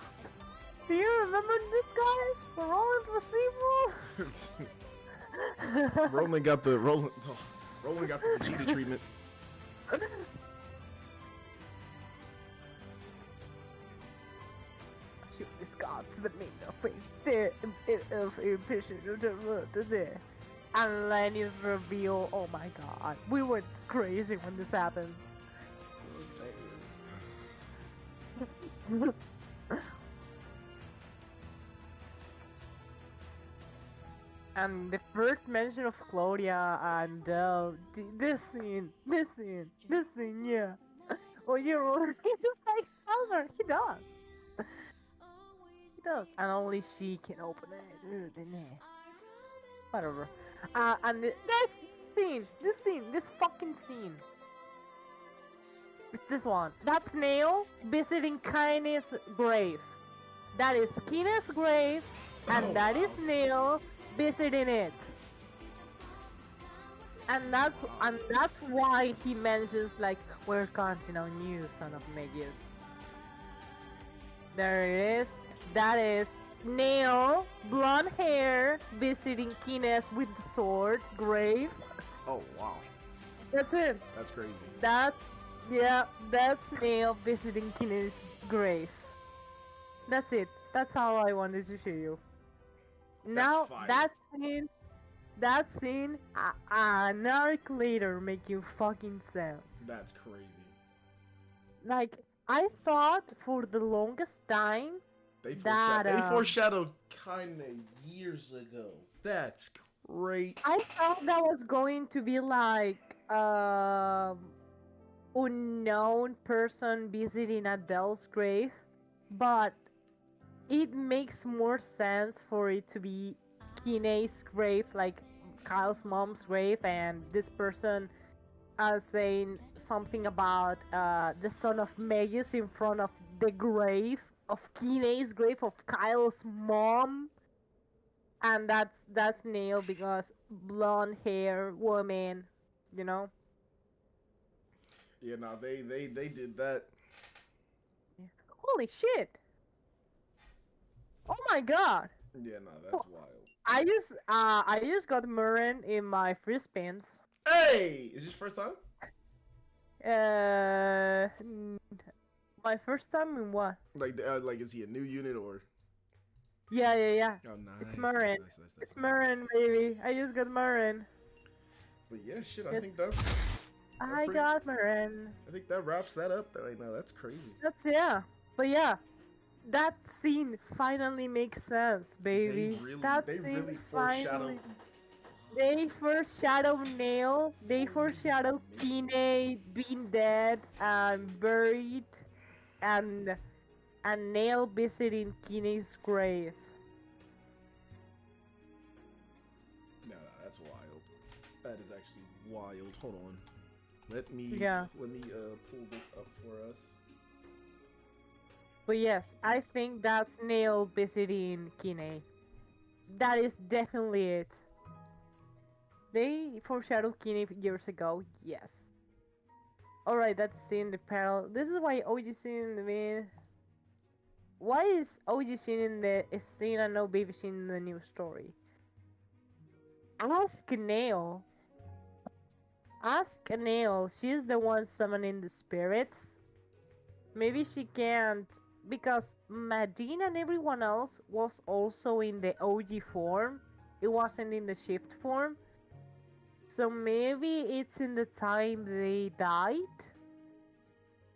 Do you remember this, guys? Roland was evil. Roland got the Vegeta treatment. These gods that made no faith of impatient there. And then it reveal. Oh my god, we went crazy when this happened. And the first mention of Claudia and this scene, yeah. Oh, you're he just like Hauser, he does. He does, and only she can open it. Whatever. And this fucking scene. It's this one. That's Nail visiting Kine's grave. That is Kine's grave, and that is Nail visiting it. And that's why he mentions like, we're counting on you, son of Megius. There it is. That is Nail, blonde hair, visiting Kines with the sword, grave. Oh wow. That's it. That's crazy. That's Nail visiting Kines' grave. That's it. That's how I wanted to show you. Now fire. that scene, an arc later making fucking sense. That's crazy. Like, I thought for the longest time They that foreshadowed kinda years ago. That's great. I thought that was going to be like unknown person visiting Adel's grave, but it makes more sense for it to be Kine's grave, like Kyle's mom's grave, and this person saying something about the son of Megius in front of the grave of Kine's grave of Kyle's mom. And that's Nail because blonde hair woman, you know. Yeah, no, they did that. Holy shit! Oh my god! Yeah, no, that's wild. I just got Murren in my free spins. Hey, is this your first time? My first time in what? Like is he a new unit or? Yeah. Oh, nice. It's Murren. Nice. It's Murren, baby. I just got Murren. But yeah, shit. Yes. I think that's. I got Murren. I think that wraps that up right now. That's crazy. That's But yeah, that scene finally makes sense, baby. They really foreshadow. They foreshadow Nail. They foreshadow Kine being dead and buried, and Nail visiting Kine's grave. No, that's wild. That is actually wild. Hold on. Let me pull this up for us. But yes, I think that's Nail visiting Kine. that is definitely it. They foreshadowed Kinney years ago, yes. Alright, that's scene the panel. This is why OG scene in the main. Why is OG scene in the scene and no baby scene in the new story? Ask Nail. Ask Nail. She's the one summoning the spirits. Maybe she can't because Madine and everyone else was also in the OG form. It wasn't in the shift form. So maybe it's in the time they died.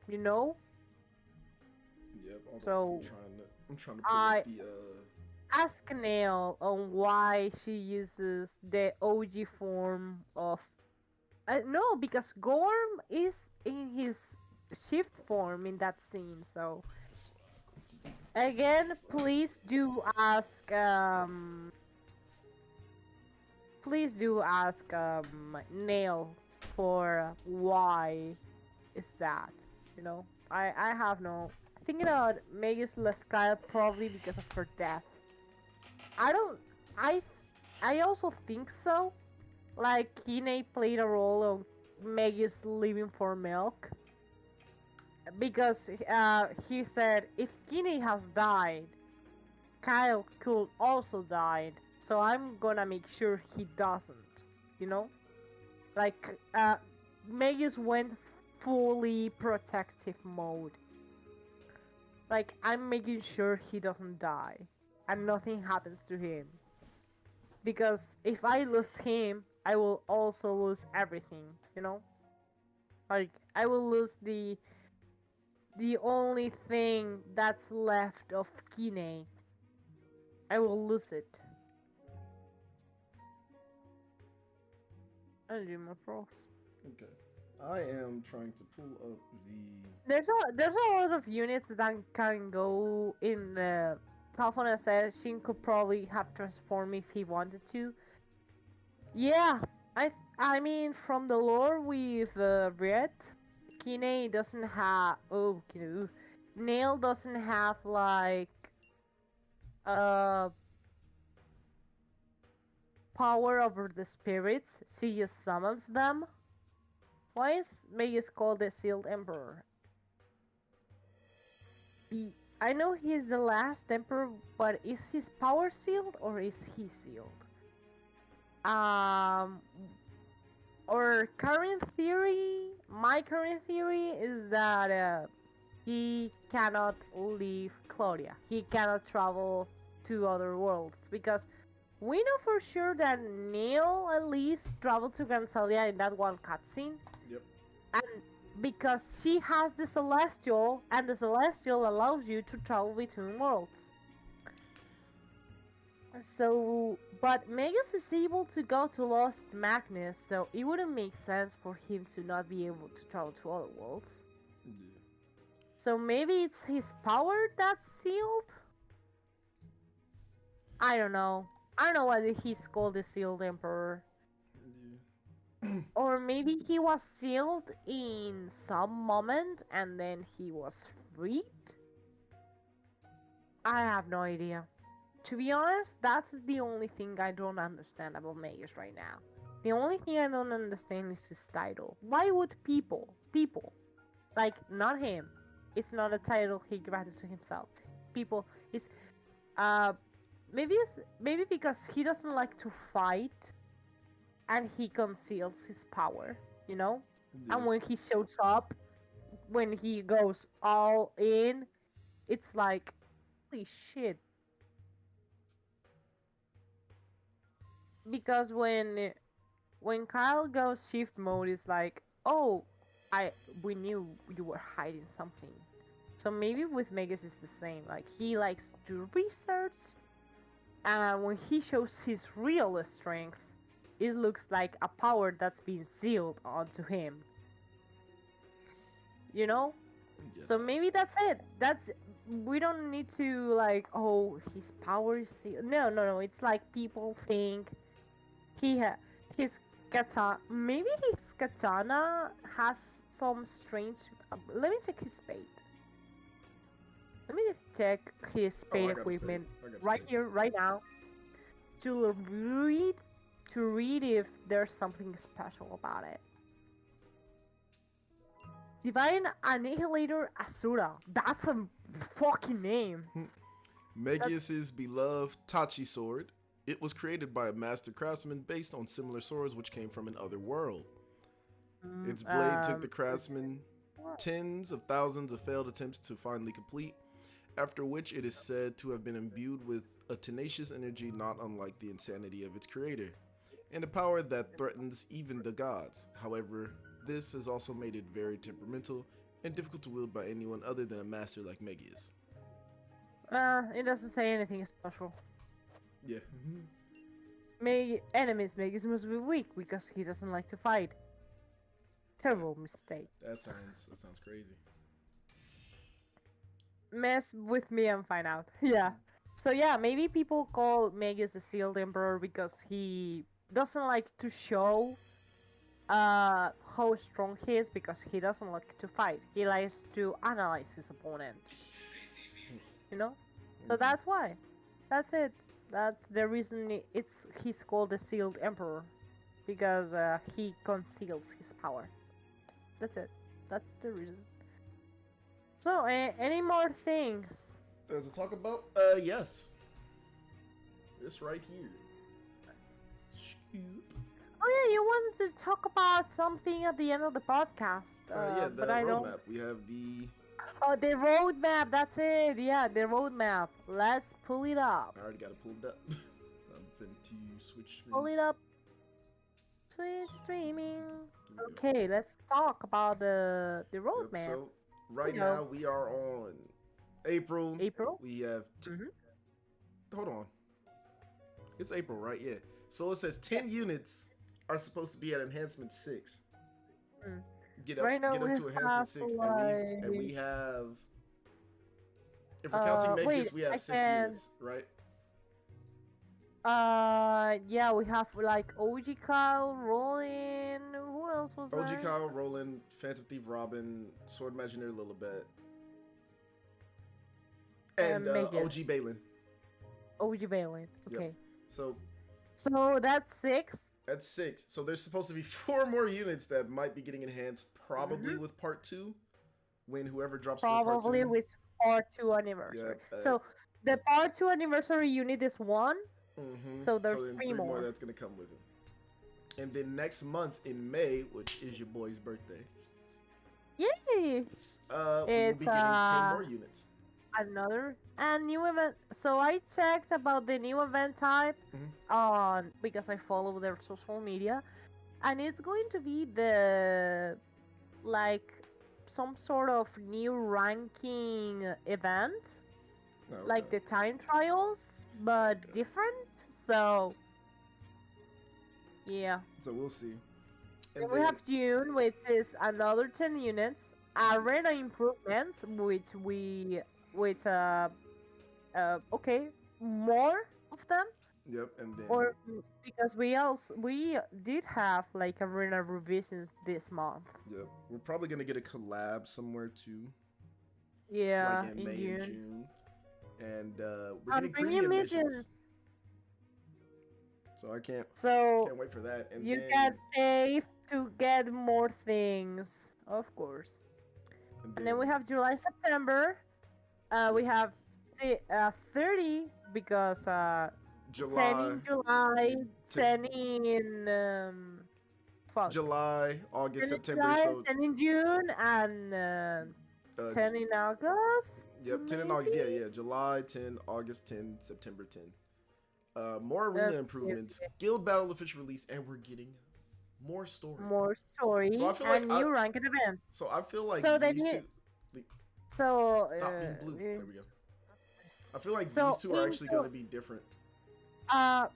You know? Yep. Hold So on. I'm trying to pull I up the ask Nail on why she uses the OG form of. No, because Gorm is in his shift form in that scene. So again, please do ask Nail for why is that. You know, I have no. Thinking about Megius left Kyle probably because of her death. I don't. I I also think so. Like Kine played a role on Megius leaving for milk because he said if Kine has died, Kyle could also died. So I'm gonna make sure he doesn't. You know, like Megius went fully protective mode. Like I'm making sure he doesn't die and nothing happens to him. Because if I lose him, I will also lose everything, you know? Like I will lose the only thing that's left of Kine. I will lose it. I'll do my pros. Okay. I am trying to pull up the. There's a lot of units that can go in the Talfona says Shin could probably have transformed if he wanted to. Yeah, I mean from the lore with Red, Kine doesn't have Kine, Nail doesn't have like uh power over the spirits. She just summons them. Why is Megius called the Sealed Emperor? I know he's the last emperor, but is his power sealed or is he sealed? Um, or current theory, my current theory is that he cannot leave Claudia. He cannot travel to other worlds because we know for sure that Neil at least traveled to Granzelia in that one cutscene. Yep. And because she has the Celestial, and the Celestial allows you to travel between worlds. So, but Megius is able to go to Lost Magnus, so it wouldn't make sense for him to not be able to travel to other worlds. Yeah. So maybe it's his power that's sealed? I don't know. I don't know whether he's called the Sealed Emperor. Yeah. Or maybe he was sealed in some moment and then he was freed? I have no idea. To be honest, that's the only thing I don't understand about Megius right now. The only thing I don't understand is his title. Why would people, like not him, it's not a title he grants to himself. People is, maybe because he doesn't like to fight, and he conceals his power, you know. Yeah. And when he shows up, when he goes all in, it's like, holy shit. Because when Kyle goes shift mode, it's like, oh, we knew you were hiding something. So maybe with Megius it's the same. Like he likes to research, and when he shows his real strength, it looks like a power that's been sealed onto him. You know? Yeah. So maybe that's it. We don't need to like, oh, his power is sealed. No. It's like people think his katana. Maybe his katana has some strange. Let me check his spade. Let me check his spade equipment right here, right now. to read if there's something special about it. Divine Annihilator Asura. That's a fucking name. Megius's beloved Tachi sword. It was created by a master craftsman based on similar swords which came from another world. Its blade took the craftsman tens of thousands of failed attempts to finally complete, after which it is said to have been imbued with a tenacious energy not unlike the insanity of its creator, and a power that threatens even the gods. However, this has also made it very temperamental and difficult to wield by anyone other than a master like Megius. It doesn't say anything special. Yeah. Enemies Megius must be weak because he doesn't like to fight. Terrible mistake. That sounds crazy. Mess with me and find out. Yeah. So yeah, maybe people call Megius the Sealed Emperor because he doesn't like to show how strong he is because he doesn't like to fight. He likes to analyze his opponent. You know? So that's why. That's it. That's the reason he's called the Sealed Emperor. Because he conceals his power. That's it. That's the reason. So, any more things? There's a talk about? Yes. This right here. Scoop. Oh yeah, you wanted to talk about something at the end of the podcast. Yeah, the but I don't. roadmap. We have the... Oh, the roadmap. That's it. Yeah, the roadmap. Let's pull it up. I already got it pulled up. I'm finna switch screens. Pull it up. Twitch streaming. Okay, let's talk about the roadmap. Yep, so right now we are on April. April. We have. Hold on. It's April, right? Yeah. So it says 10 units are supposed to be at enhancement 6. Get up, right now get up to enhancement 6, and we have. If we're counting Megius, we have 6 units, right? Yeah, we have like OG Kyle, Roland. Who else was OG there? Kyle, Roland, Phantom Thief, Robin, Sword Imagineer, Lilibet, and OG Balin. OG Balin. Okay. Yep. So that's 6. That's 6. So there's supposed to be 4 more units that might be getting enhanced, probably with part 2, when whoever drops for part 2. Probably with part 2 anniversary. So the part 2 anniversary unit is 1. So there's 3 more that's gonna come with it. And then next month in May, which is your boy's birthday, yay! we will be getting 10 more units. Another new event. So I checked about the new event type on because I follow their social media, and it's going to be the some sort of new ranking event, like the time trials, but different. So yeah. So we'll see. And we have June, which is another 10 units. Arena improvements, which okay, more of them. Yep, and then or because we did have like arena revisions this month. Yep, we're probably gonna get a collab somewhere too. Yeah, like in May June. and June, and we're getting premium missions. So I can't wait for that. And you then, get paid to get more things, of course. And then we have July, September. We have 30 because 10 in July, 10 in July, August, 10 in September. July, So 10 in June and 10 in August. Yep, 10 in August. Yeah. July 10, August 10, September 10. More arena improvements, guild battle official release, and we're getting more story. So I feel like new ranked event. So I feel like these two. Stop being blue. There we go. I feel like these two are actually going to be different. Yeah,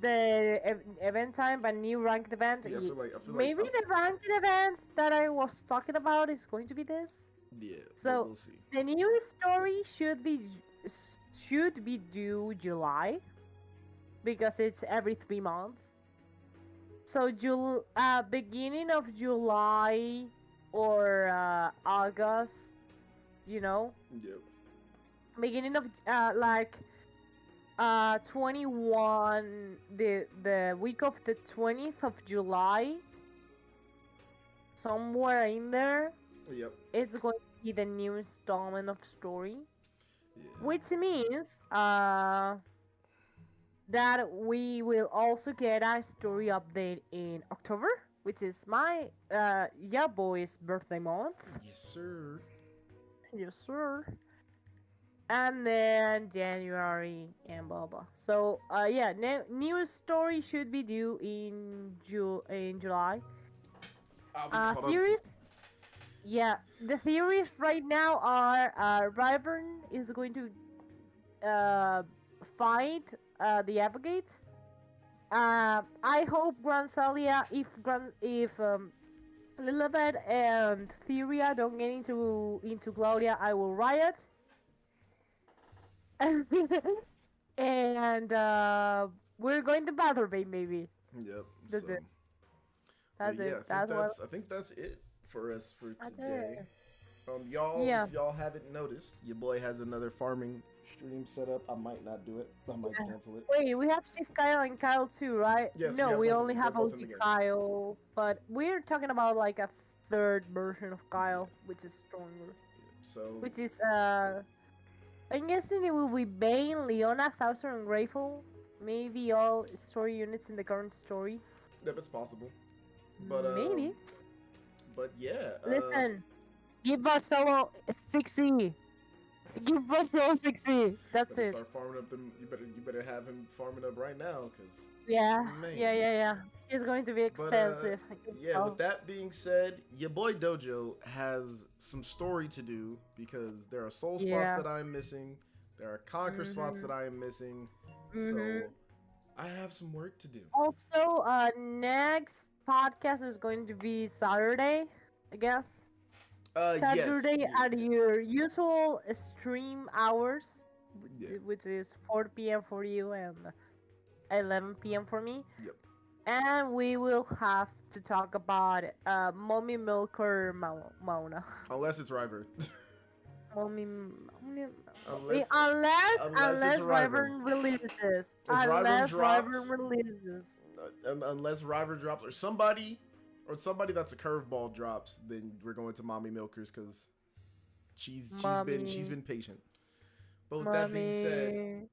the event time, but new ranked event. Yeah, I feel like maybe the ranked event that I was talking about is going to be this. Yeah. So we'll see. the new story should be due July, because it's every 3 months. So beginning of July or August, you know. Yep. Beginning of 21, the week of the 20th of July, somewhere in there, Yep. it's going to be the new installment of story, Yeah. which means that we will also get a story update in October, which is my yeah boy's birthday month. Yes, sir. Yes, sir. And then January and blah blah. So yeah, new story should be due in July. I'll be caught up. Theories. Yeah, the theories right now are Ryvern is going to fight the Advocate. I hope Granzelia, if Lilibet and Theria don't get into Gloria, I will riot. And we're going to Battle Bay, maybe. Yep. That's so. it. That's But yeah, it. That's what. I think that's it for us for That's today. it. Y'all, Yeah. if y'all haven't noticed, your boy has another farming stream set up. I might not do it. I might cancel it. Wait, we have Chief Kyle and Kyle too, right? Yes, no, we both of only them. have They're both in OG the game. Kyle, but we're talking about like a third version of Kyle, which is stronger. So Which is I'm guessing it will be Bane, Leona, Thousand, and Grateful. Maybe all story units in the current story. if it's possible. But Maybe. But yeah. Listen, give Barcelo 6E. Give Barcelo 6E. That's better it. start farming up them. You better have him farming up right now, cause Yeah. man. Yeah. It's going to be expensive. Yeah, Oh. with that being said, your boy Dojo has some story to do because there are soul spots Yeah. that I'm missing. There are conquer spots that I am missing. Mhm. So I have some work to do. Also, next podcast is going to be Saturday, I guess. Saturday yes. at your usual stream hours, Yeah. which is 4 p.m. for you and 11 p.m. for me. Yep. And we will have to talk about Mommy Milker Mauna. Unless it's River. Unless Unless it's Wyvern releases. Unless Wyvern releases. Unless River drops or somebody that's a curveball drops, then we're going to Mommy Milkers because she's been patient. But with that being said,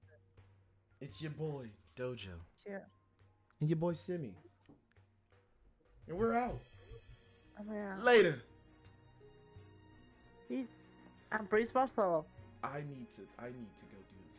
it's your boy Dojo. Sure. And your boy Simi. And we're out. Yeah. Later. Peace. I'm Priest Barcelo. I need to go do this